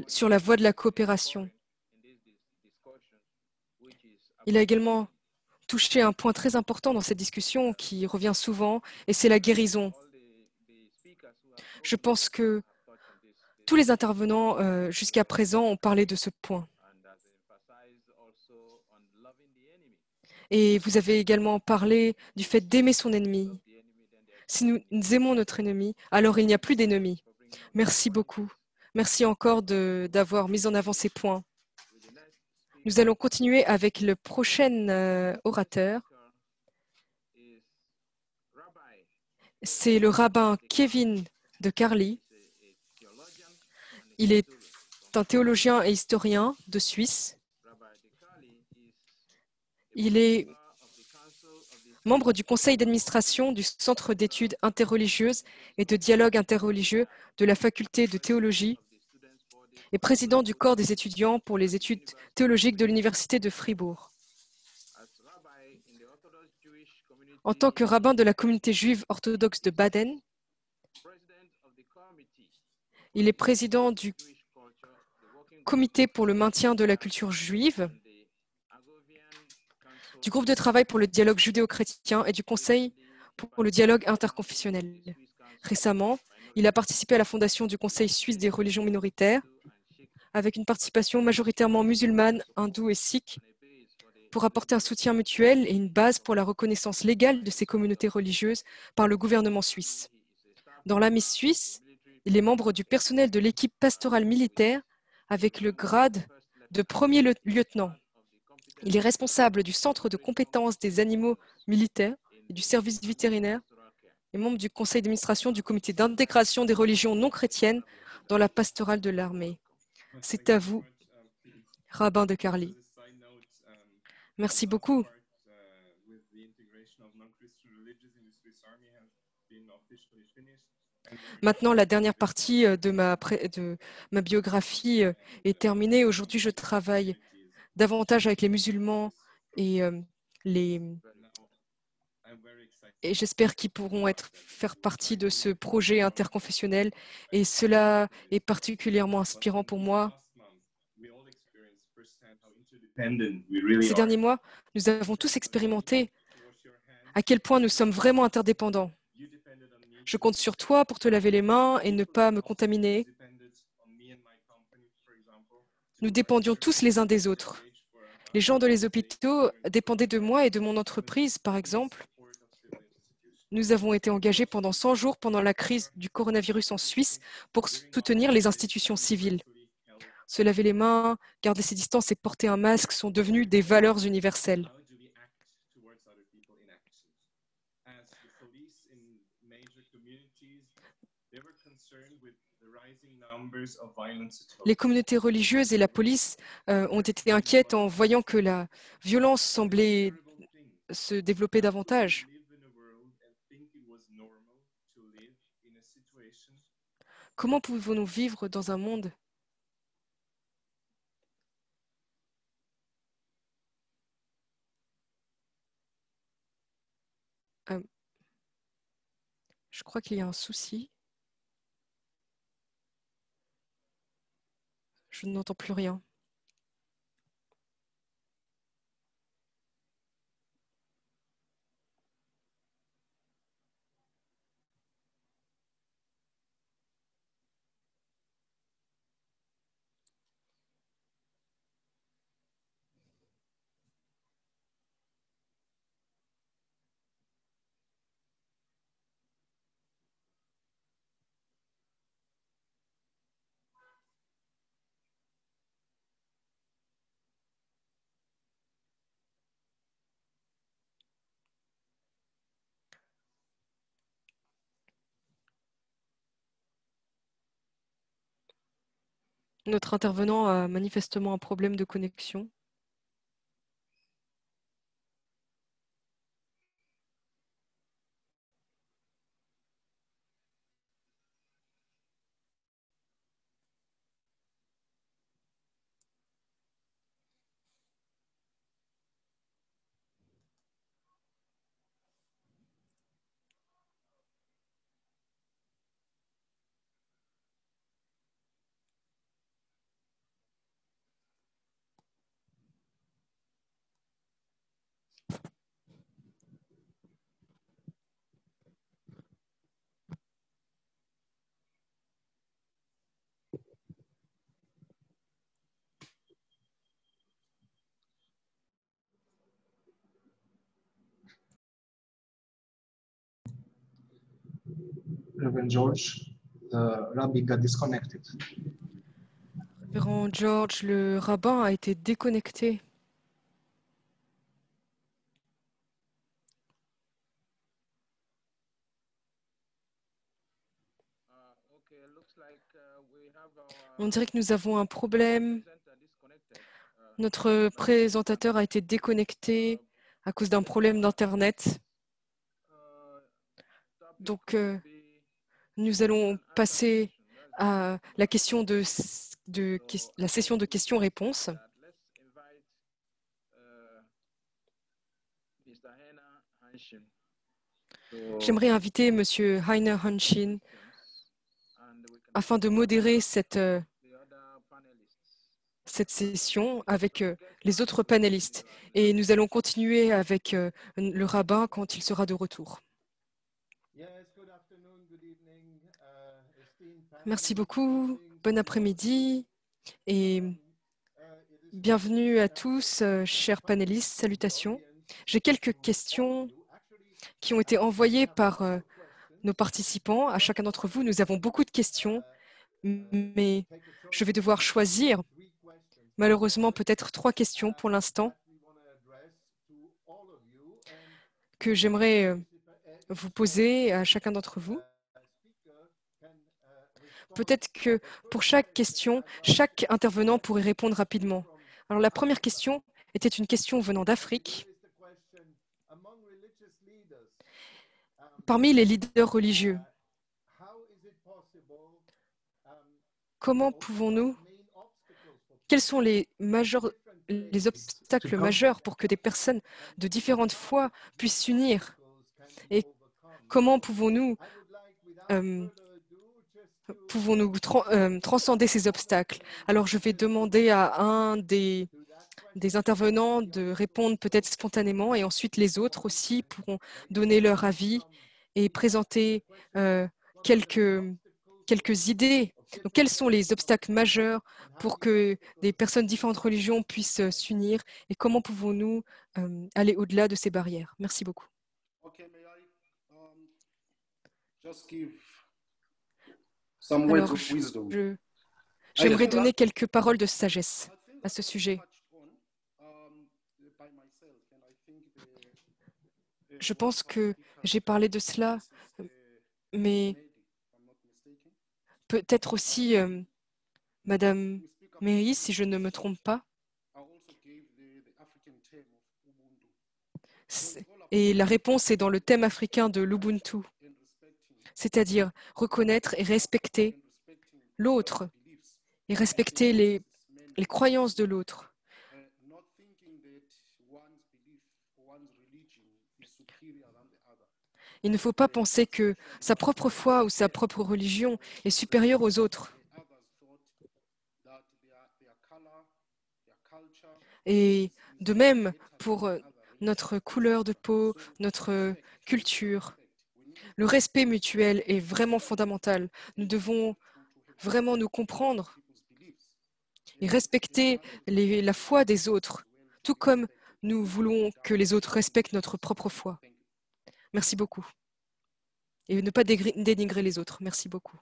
sur la voie de la coopération. Il a également touché un point très important dans cette discussion qui revient souvent, et c'est la guérison. Je pense que tous les intervenants jusqu'à présent ont parlé de ce point. Et vous avez également parlé du fait d'aimer son ennemi. Si nous aimons notre ennemi, alors il n'y a plus d'ennemis. Merci beaucoup. Merci encore d'avoir mis en avant ces points. Nous allons continuer avec le prochain orateur. c'est le rabbin Kevin de Carli. Il est un théologien et historien de Suisse. Il est membre du conseil d'administration du Centre d'études interreligieuses et de dialogue interreligieux de la faculté de théologie et président du corps des étudiants pour les études théologiques de l'Université de Fribourg. En tant que rabbin de la communauté juive orthodoxe de Baden, il est président du comité pour le maintien de la culture juive, du groupe de travail pour le dialogue judéo-chrétien et du conseil pour le dialogue interconfessionnel. Récemment, il a participé à la fondation du Conseil suisse des religions minoritaires, avec une participation majoritairement musulmane, hindoue et sikh, pour apporter un soutien mutuel et une base pour la reconnaissance légale de ces communautés religieuses par le gouvernement suisse. Dans l'armée suisse, il est membre du personnel de l'équipe pastorale militaire avec le grade de premier lieutenant. Il est responsable du centre de compétences des animaux militaires et du service vétérinaire et membre du conseil d'administration du comité d'intégration des religions non chrétiennes dans la pastorale de l'armée. C'est à vous, rabbin de Carli. Merci beaucoup. Maintenant, la dernière partie de ma biographie est terminée. Aujourd'hui, je travaille davantage avec les musulmans et j'espère qu'ils pourront faire partie de ce projet interconfessionnel. Et cela est particulièrement inspirant pour moi. Ces derniers mois, nous avons tous expérimenté à quel point nous sommes vraiment interdépendants. Je compte sur toi pour te laver les mains et ne pas me contaminer. Nous dépendions tous les uns des autres. Les gens dans les hôpitaux dépendaient de moi et de mon entreprise, par exemple. Nous avons été engagés pendant 100 jours pendant la crise du coronavirus en Suisse pour soutenir les institutions civiles. Se laver les mains, garder ses distances et porter un masque sont devenus des valeurs universelles. Les communautés religieuses et la police ont été inquiètes en voyant que la violence semblait se développer davantage. Comment pouvons-nous vivre dans un monde je crois qu'il y a un souci. Je n'entends plus rien. Notre intervenant a manifestement un problème de connexion. Reverend George, the rabbi got disconnected. Révérend George, le rabbin a été déconnecté. On dirait que nous avons un problème. Notre présentateur a été déconnecté à cause d'un problème d'Internet. Donc, nous allons passer à la question la session de questions-réponses. J'aimerais inviter M. Heiner Hanshin afin de modérer cette session avec les autres panélistes. Et nous allons continuer avec le rabbin quand il sera de retour. Merci beaucoup. Bon après-midi et bienvenue à tous, chers panélistes. Salutations. J'ai quelques questions qui ont été envoyées par nos participants. À chacun d'entre vous, nous avons beaucoup de questions, mais je vais devoir choisir. Malheureusement, peut-être 3 questions pour l'instant que j'aimerais vous poser à chacun d'entre vous. Peut-être que pour chaque question, chaque intervenant pourrait répondre rapidement. Alors la première question était une question venant d'Afrique. Parmi les leaders religieux, comment pouvons-nous, quels sont les obstacles majeurs pour que des personnes de différentes foi puissent s'unir? Et comment pouvons-nous transcender ces obstacles? Alors, je vais demander à un des intervenants de répondre peut-être spontanément et ensuite les autres aussi pourront donner leur avis et présenter quelques idées. Donc, quels sont les obstacles majeurs pour que des personnes de différentes religions puissent s'unir et comment pouvons-nous aller au-delà de ces barrières? Merci beaucoup. Alors, j'aimerais donner quelques paroles de sagesse à ce sujet. Je pense que j'ai parlé de cela, mais peut-être aussi Madame Mary, si je ne me trompe pas. Et la réponse est dans le thème africain de l'Ubuntu, c'est-à-dire reconnaître et respecter l'autre et respecter les croyances de l'autre. Il ne faut pas penser que sa propre foi ou sa propre religion est supérieure aux autres. Et de même pour notre couleur de peau, notre culture. Le respect mutuel est vraiment fondamental. Nous devons vraiment nous comprendre et respecter la foi des autres, tout comme nous voulons que les autres respectent notre propre foi. Merci beaucoup. Et ne pas dénigrer les autres. Merci beaucoup.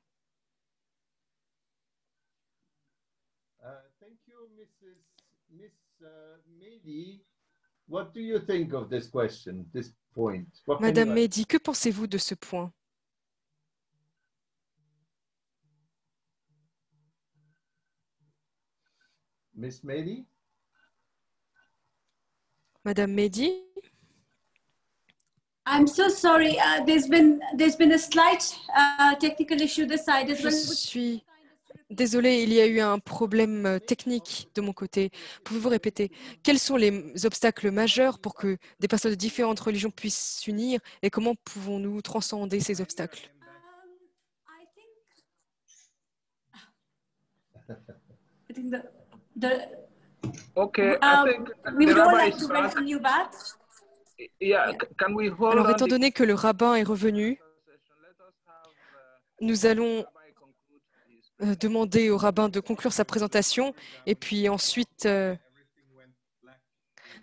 Thank you, Miss Mehdi. What do you think of this question, this point? Madame Mehdi, que pensez-vous de ce point? Miss Mehdi? Madame Mehdi? I'm so sorry. There's been a slight technical issue this side as well. Je suis désolée, il y a eu un problème technique de mon côté. Pouvez-vous répéter? Quels sont les obstacles majeurs pour que des personnes de différentes religions puissent s'unir et comment pouvons-nous transcender ces obstacles? I think Okay, I think we would the all rabbi like is to back. welcome you back. Yeah, can we hold Alors, on étant donné que le rabbin est revenu, nous allons demander au rabbin de conclure sa présentation et puis ensuite,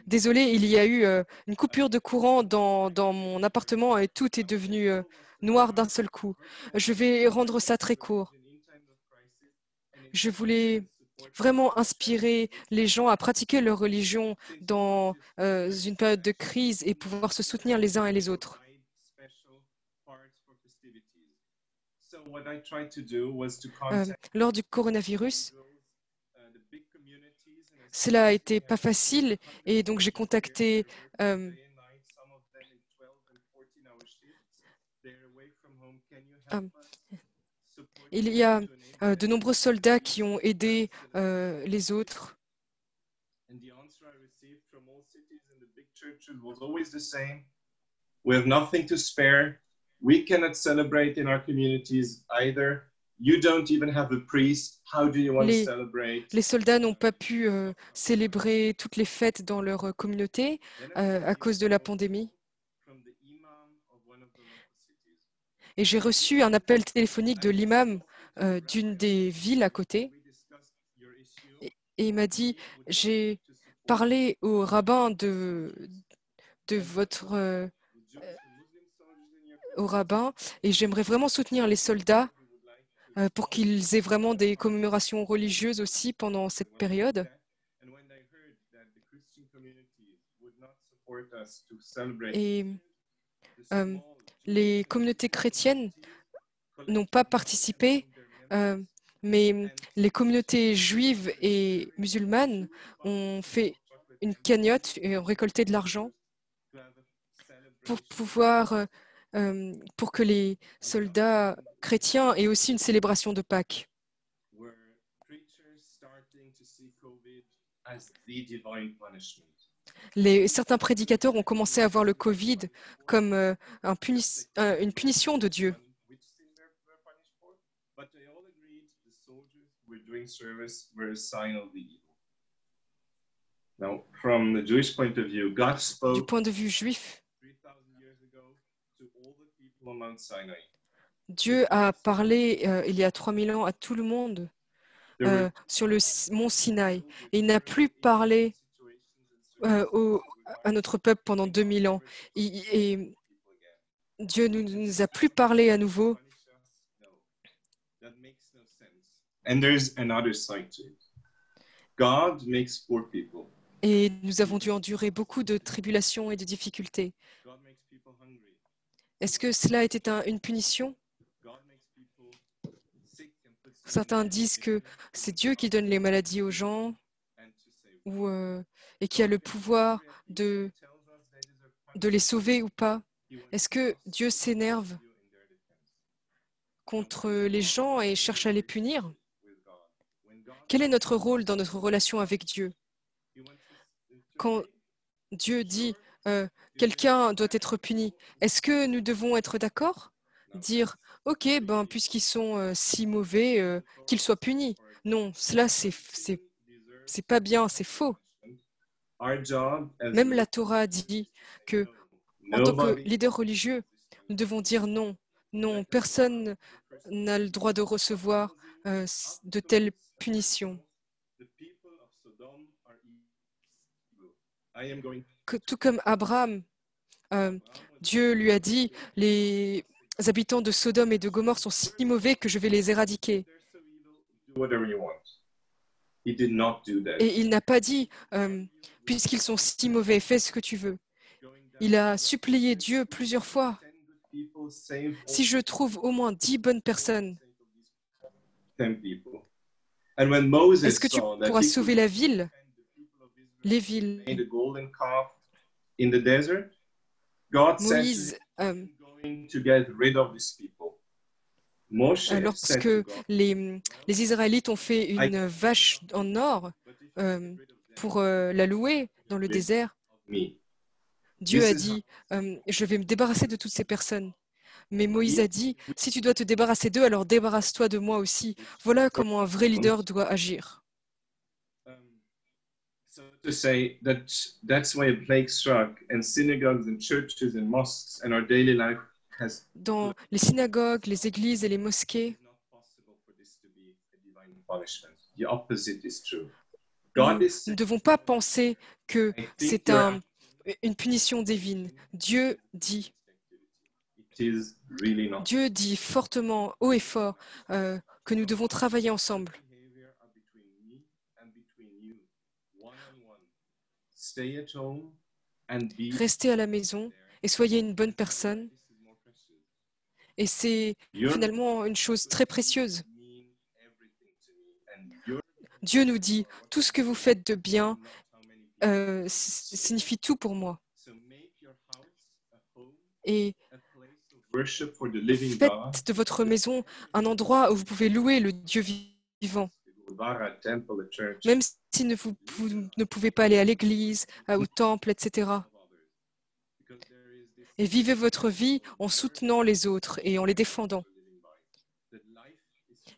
désolé, il y a eu une coupure de courant dans mon appartement et tout est devenu noir d'un seul coup. Je vais rendre ça très court. Je voulais vraiment inspirer les gens à pratiquer leur religion dans une période de crise et pouvoir se soutenir les uns et les autres. Lors du coronavirus, cela a été pas facile et donc j'ai contacté il y a de nombreux soldats qui ont aidé les autres. We have nothing to spare. We cannot celebrate in our communities either. You don't even have a priest. How do you want to celebrate? Les soldats n'ont pas pu célébrer toutes les fêtes dans leur communauté à cause de la pandémie. Et j'ai reçu un appel téléphonique de l'imam d'une des villes à côté. Et il m'a dit, j'ai parlé au rabbin de votre au rabbin et j'aimerais vraiment soutenir les soldats pour qu'ils aient vraiment des commémorations religieuses aussi pendant cette période. Et les communautés chrétiennes n'ont pas participé, mais les communautés juives et musulmanes ont fait une cagnotte et ont récolté de l'argent pour pouvoir, pour que les soldats chrétiens aient aussi une célébration de Pâques. Certains prédicateurs ont commencé à voir le Covid comme une punition de Dieu. Du point de vue juif, Dieu a parlé il y a 3000 ans à tout le monde sur le mont Sinaï. Et il n'a plus parlé à notre peuple pendant 2000 ans. Et Dieu ne nous a plus parlé à nouveau. Et nous avons dû endurer beaucoup de tribulations et de difficultés. Est-ce que cela était une punition? Certains disent que c'est Dieu qui donne les maladies aux gens et qui a le pouvoir de les sauver ou pas. Est-ce que Dieu s'énerve contre les gens et cherche à les punir? Quel est notre rôle dans notre relation avec Dieu? Quand Dieu dit quelqu'un doit être puni, est-ce que nous devons être d'accord? Dire ok, ben, puisqu'ils sont si mauvais, qu'ils soient punis. Non, cela c'est pas bien, c'est faux. Même la Torah dit que en tant que leader religieux, nous devons dire non. Non, personne n'a le droit de recevoir de telles punitions. Tout comme Abraham, Dieu lui a dit, les habitants de Sodome et de Gomorrhe sont si mauvais que je vais les éradiquer. Et il n'a pas dit, puisqu'ils sont si mauvais, fais ce que tu veux. Il a supplié Dieu plusieurs fois. Si je trouve au moins 10 bonnes personnes, est-ce que tu pourras sauver la ville, les villes? Moïse, lorsque les Israélites ont fait une vache en or pour la louer dans le désert, Dieu a dit, je vais me débarrasser de toutes ces personnes. Mais Moïse a dit, si tu dois te débarrasser d'eux, alors débarrasse-toi de moi aussi. Voilà comment un vrai leader doit agir. To say that's why a plague struck and synagogues and churches and mosques and our daily life has. Dans les synagogues, les églises et les mosquées, the opposite is true. nous ne devons pas penser que c'est une punition divine. Dieu dit fortement, haut et fort, que nous devons travailler ensemble. Restez à la maison et soyez une bonne personne. Et c'est finalement une chose très précieuse. Dieu nous dit, tout ce que vous faites de bien signifie tout pour moi. Et faites de votre maison un endroit où vous pouvez louer le Dieu vivant. Même si vous ne pouvez pas aller à l'église, au temple, etc. Et vivez votre vie en soutenant les autres et en les défendant.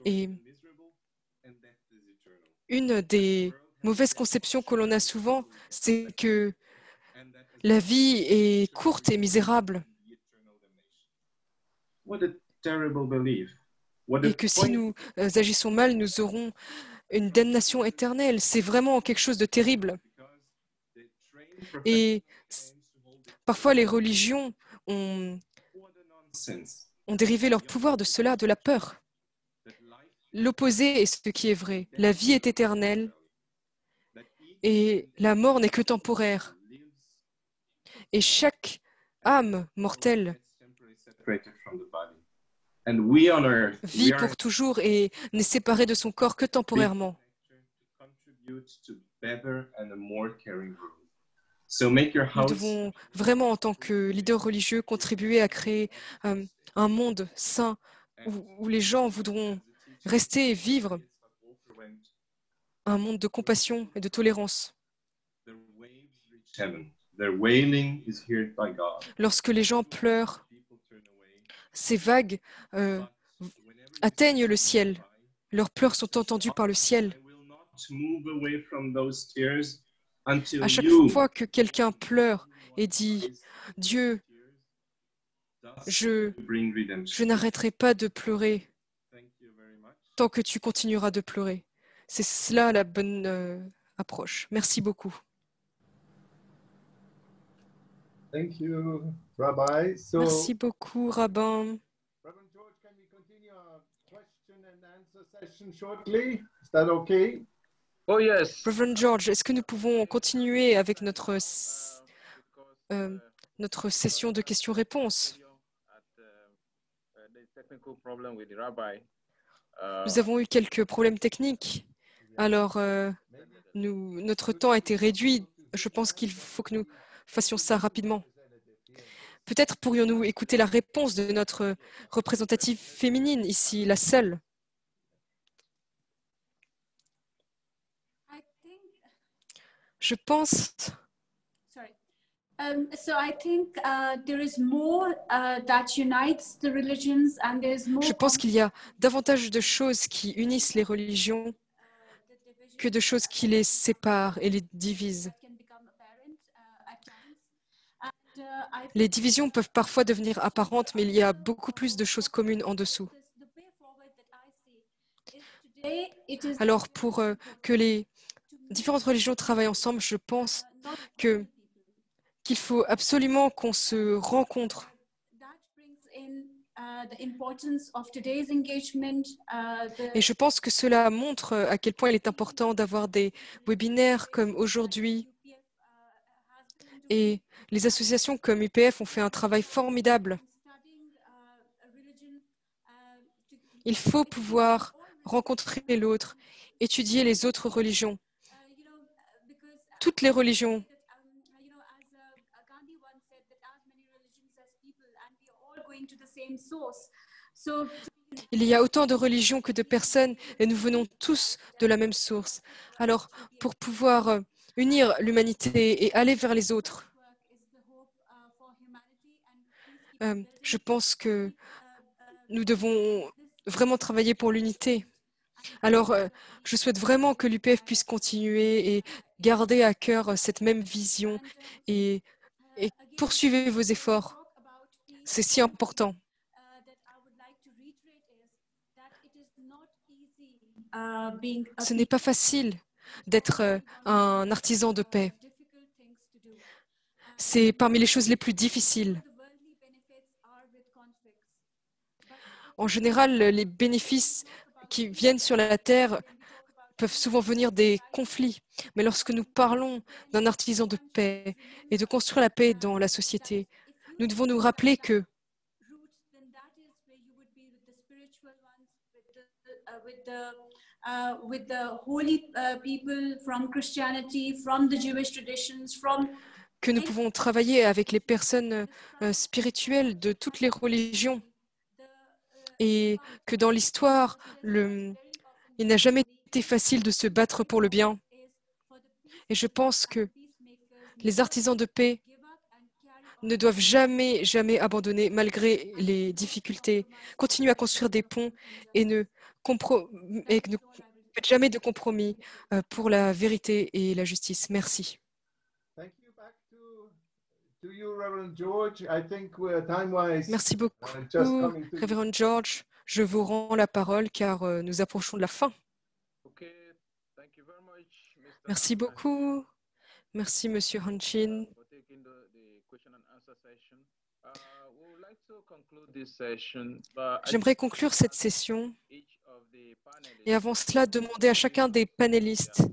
Et une des mauvaises conceptions que l'on a souvent, c'est que la vie est courte et misérable. Et que si nous agissons mal, nous aurons une damnation éternelle. C'est vraiment quelque chose de terrible. Et parfois, les religions ont dérivé leur pouvoir de cela, de la peur. L'opposé est ce qui est vrai. La vie est éternelle et la mort n'est que temporaire. Et chaque âme mortelle vit pour toujours et n'est séparée de son corps que temporairement. Nous devons vraiment, en tant que leaders religieux, contribuer à créer un monde sain où les gens voudront rester et vivre un monde de compassion et de tolérance. Lorsque les gens pleurent, ces vagues atteignent le ciel. Leurs pleurs sont entendus par le ciel. À chaque fois que quelqu'un pleure et dit « Dieu, je n'arrêterai pas de pleurer tant que tu continueras de pleurer ». C'est cela la bonne approche. Merci beaucoup. Thank you, Rabbi. Merci beaucoup, Rabbin. Reverend George, can we continue our question and answer session shortly? Is that okay? Oh yes. Reverend George, est-ce que nous pouvons continuer avec notre session de questions-réponses? Nous avons eu quelques problèmes techniques. Alors, notre temps a été réduit. Je pense qu'il faut que nous fassions ça rapidement. Peut-être pourrions-nous écouter la réponse de notre représentative féminine ici, la seule. Je pense... Je pense qu'il y a davantage de choses qui unissent les religions que de choses qui les séparent et les divisent. Les divisions peuvent parfois devenir apparentes, mais il y a beaucoup plus de choses communes en dessous. Alors, pour que les différentes religions travaillent ensemble, je pense qu'il faut absolument qu'on se rencontre. Et je pense que cela montre à quel point il est important d'avoir des webinaires comme aujourd'hui. Et les associations comme UPF ont fait un travail formidable. Il faut pouvoir rencontrer l'autre, étudier les autres religions. Toutes les religions. Il y a autant de religions que de personnes et nous venons tous de la même source. Alors, pour pouvoir unir l'humanité et aller vers les autres, je pense que nous devons vraiment travailler pour l'unité. Alors, je souhaite vraiment que l'UPF puisse continuer et garder à cœur cette même vision et poursuivez vos efforts. C'est si important. Ce n'est pas facile d'être un artisan de paix. C'est parmi les choses les plus difficiles. En général, les bénéfices qui viennent sur la terre peuvent souvent venir des conflits. Mais lorsque nous parlons d'un artisan de paix et de construire la paix dans la société, nous devons nous rappeler que with the holy people from Christianity, from the Jewish traditions, from que nous pouvons travailler avec les personnes spirituelles de toutes les religions et que dans l'histoire, il n'a jamais été facile de se battre pour le bien. Et je pense que les artisans de paix ne doivent jamais, jamais abandonner malgré les difficultés. Continuez à construire des ponts et ne faites jamais de compromis pour la vérité et la justice. Merci. Merci beaucoup, Révérend George. Je vous rends la parole car nous approchons de la fin. Merci beaucoup. Merci, Monsieur Hanchin. J'aimerais conclure cette session et avant cela demander à chacun des panélistes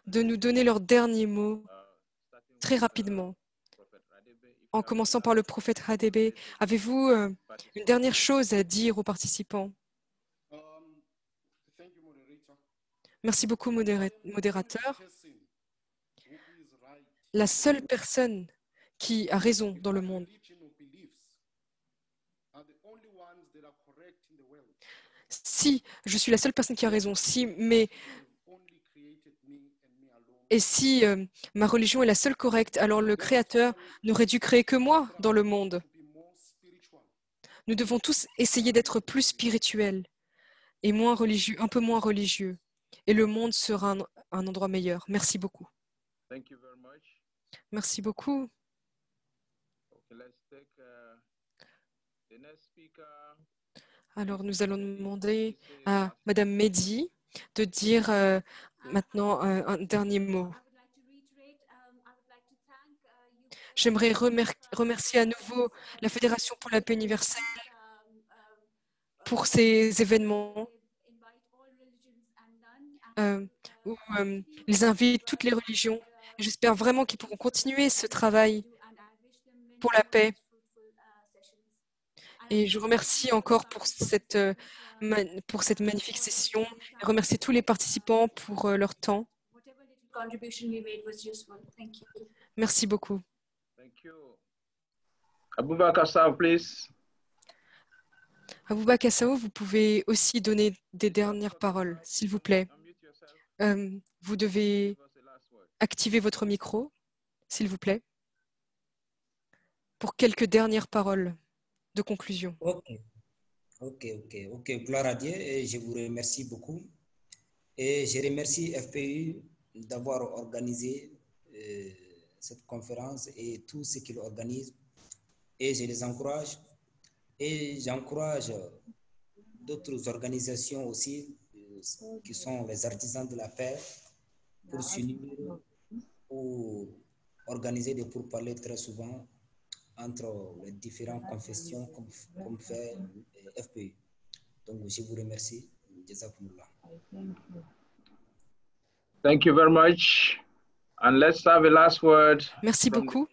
de nous donner leurs derniers mots très rapidement. En commençant par le prophète Hadebe, avez-vous une dernière chose à dire aux participants? Merci beaucoup, modérateur. La seule personne qui a raison dans le monde, si je suis la seule personne qui a raison, et si ma religion est la seule correcte, alors le Créateur n'aurait dû créer que moi dans le monde. Nous devons tous essayer d'être plus spirituels et moins religieux, un peu moins religieux. Et le monde sera un endroit meilleur. Merci beaucoup. Merci beaucoup. Alors, nous allons demander à Madame Mehdi de dire maintenant un dernier mot. J'aimerais remercier à nouveau la Fédération pour la paix universelle pour ces événements où ils invitent toutes les religions. J'espère vraiment qu'ils pourront continuer ce travail pour la paix. Et je remercie encore pour cette magnifique session. Je remercie tous les participants pour leur temps. Merci beaucoup. Aboubakar Sao, please. Aboubakar Sao, vous pouvez aussi donner des dernières paroles, s'il vous plaît. Vous devez activer votre micro, s'il vous plaît, pour quelques dernières paroles de conclusion. Ok. Gloire à Dieu et je vous remercie beaucoup. Et je remercie FPU d'avoir organisé cette conférence et tout ce qu'ils organisent. Et je les encourage. Et j'encourage d'autres organisations aussi qui sont les artisans de la paix pour s'unir ou organiser des pourparlers très souvent entre les différentes confessions comme fait FPU. Donc, je vous remercie. Jazakumullah. Thank you very much. And let's have a last word. Merci beaucoup.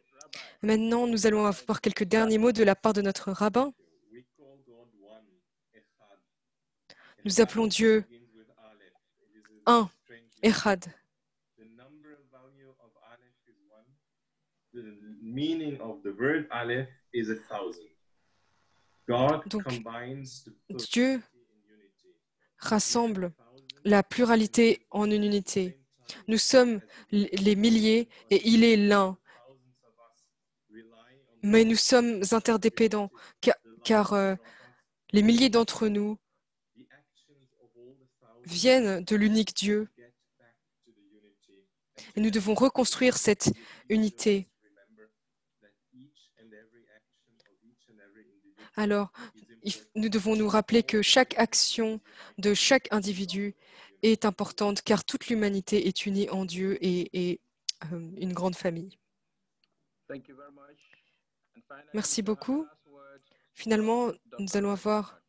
Maintenant, nous allons avoir quelques derniers mots de la part de notre rabbin. Nous appelons Dieu un, Echad. Donc, Dieu rassemble la pluralité en une unité. Nous sommes les milliers et il est l'un. Mais nous sommes interdépendants car les milliers d'entre nous viennent de l'unique Dieu. Et nous devons reconstruire cette unité. Alors, nous devons nous rappeler que chaque action de chaque individu est importante car toute l'humanité est unie en Dieu et une grande famille. Merci beaucoup. Finalement, nous allons avoir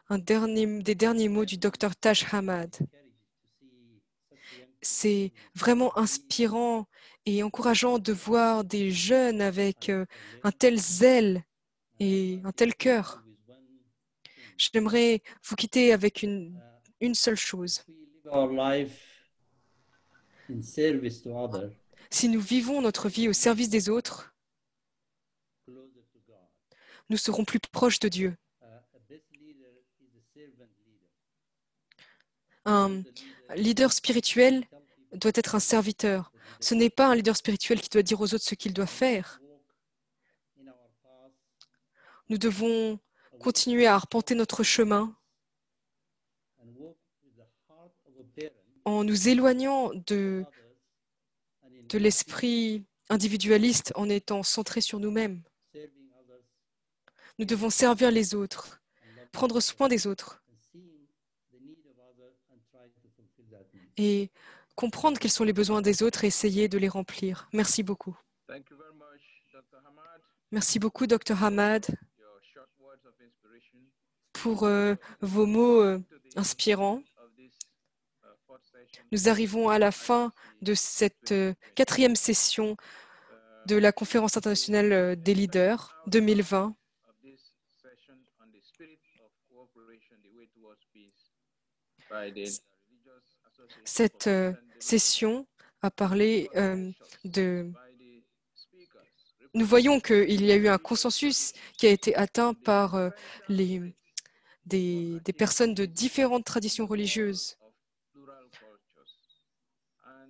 des derniers mots du Dr Taj Hamad. C'est vraiment inspirant et encourageant de voir des jeunes avec un tel zèle et un tel cœur j'aimerais vous quitter avec une seule chose. We live our life in service to others, Si nous vivons notre vie au service des autres, closer to God. nous serons plus proches de Dieu. A best leader is a servant leader. Un leader spirituel doit être un serviteur. Ce n'est pas un leader spirituel qui doit dire aux autres ce qu'ils doivent faire. Walk in our path Nous devons continuer à arpenter notre chemin and walk with the heart of a parent en nous éloignant de others and in l'esprit individualiste en étant centrés sur nous-mêmes. serving others Nous devons servir les autres, and loving prendre soin des autres and seeing the need of others and try to fulfill that need. et comprendre quels sont les besoins des autres et essayer de les remplir. Merci beaucoup. Thank you very much, Dr. Hamad. Merci beaucoup, Dr. Hamad, Your short words of inspiration pour vos mots inspirants. of this fourth session. Nous arrivons à la fin de cette quatrième session de la Conférence internationale des leaders 2020. Of this session on the spirit of cooperation, the way towards peace, by the religious association Cette session a parlé de... by the speakers. Nous voyons qu'il y a eu un consensus qui a été atteint par des personnes de différentes traditions religieuses. Of plural cultures. And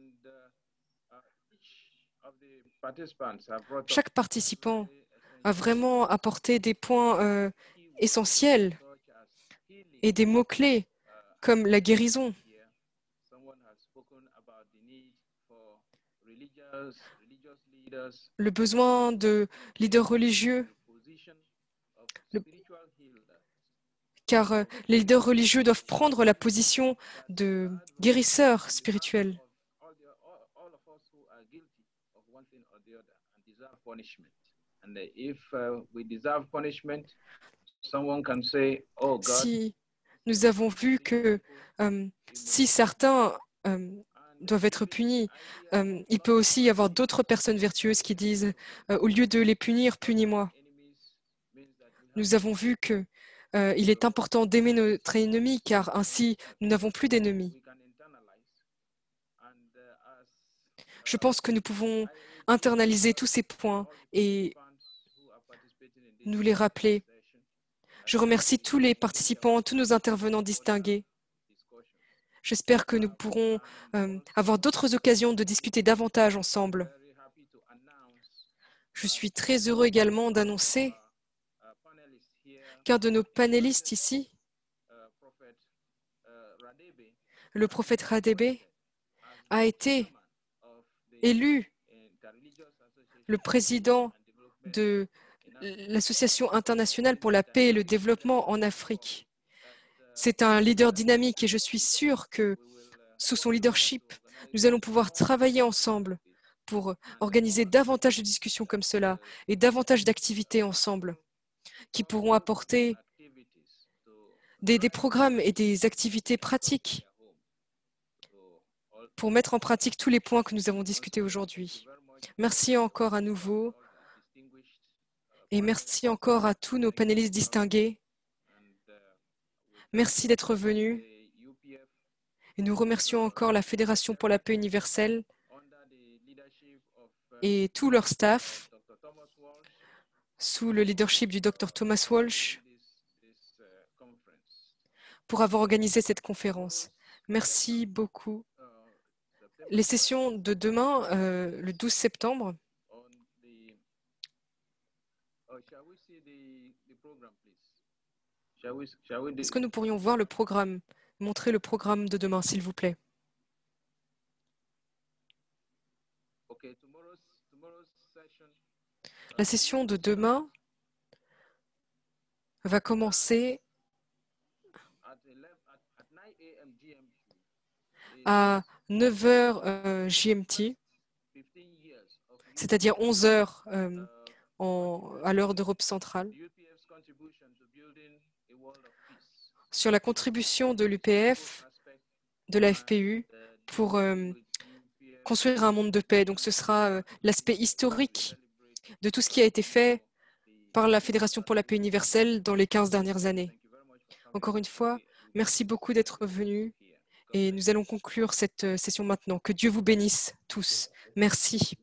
each of the participants have brought up Chaque participant a vraiment apporté des points essentiels such as healing. et des mots-clés comme la guérison. Here, someone has spoken about the need for religious leaders, Le besoin de leaders religieux, the position of Le- spiritual healers. car les leaders religieux doivent prendre la position de guérisseurs spirituels. All of us who are guilty of one thing or the other and deserve punishment. And if we deserve punishment, someone can say, "Oh God." Si nous avons vu que si certains doivent être punis, il peut aussi y avoir d'autres personnes vertueuses qui disent au lieu de les punir, punis-moi. Nous avons vu que il est important d'aimer notre ennemi car ainsi nous n'avons plus d'ennemis. Je pense que nous pouvons internaliser tous ces points et nous les rappeler. Je remercie tous les participants, tous nos intervenants distingués. J'espère que nous pourrons avoir d'autres occasions de discuter davantage ensemble. Je suis très heureux également d'annoncer qu'un de nos panélistes ici, le prophète Radebe, a été élu le président de l'Association internationale pour la paix et le développement en Afrique. C'est un leader dynamique et je suis sûre que sous son leadership, nous allons pouvoir travailler ensemble pour organiser davantage de discussions comme cela et davantage d'activités ensemble qui pourront apporter des programmes et des activités pratiques pour mettre en pratique tous les points que nous avons discutés aujourd'hui. Merci encore à nouveau et merci encore à tous nos panélistes distingués. Merci d'être venus et nous remercions encore la Fédération pour la paix universelle et tout leur staff sous le leadership du Dr Thomas Walsh pour avoir organisé cette conférence. Merci beaucoup. Les sessions de demain, le 12 septembre, est-ce que nous pourrions voir le programme, montrer le programme de demain, s'il vous plaît? La session de demain va commencer à 9h GMT, c'est-à-dire 11h à l'heure d'Europe centrale, sur la contribution de l'UPF, de la FPU, pour construire un monde de paix. Donc ce sera l'aspect historique de tout ce qui a été fait par la Fédération pour la paix universelle dans les 15 dernières années. Encore une fois, merci beaucoup d'être venus et nous allons conclure cette session maintenant. Que Dieu vous bénisse tous. Merci.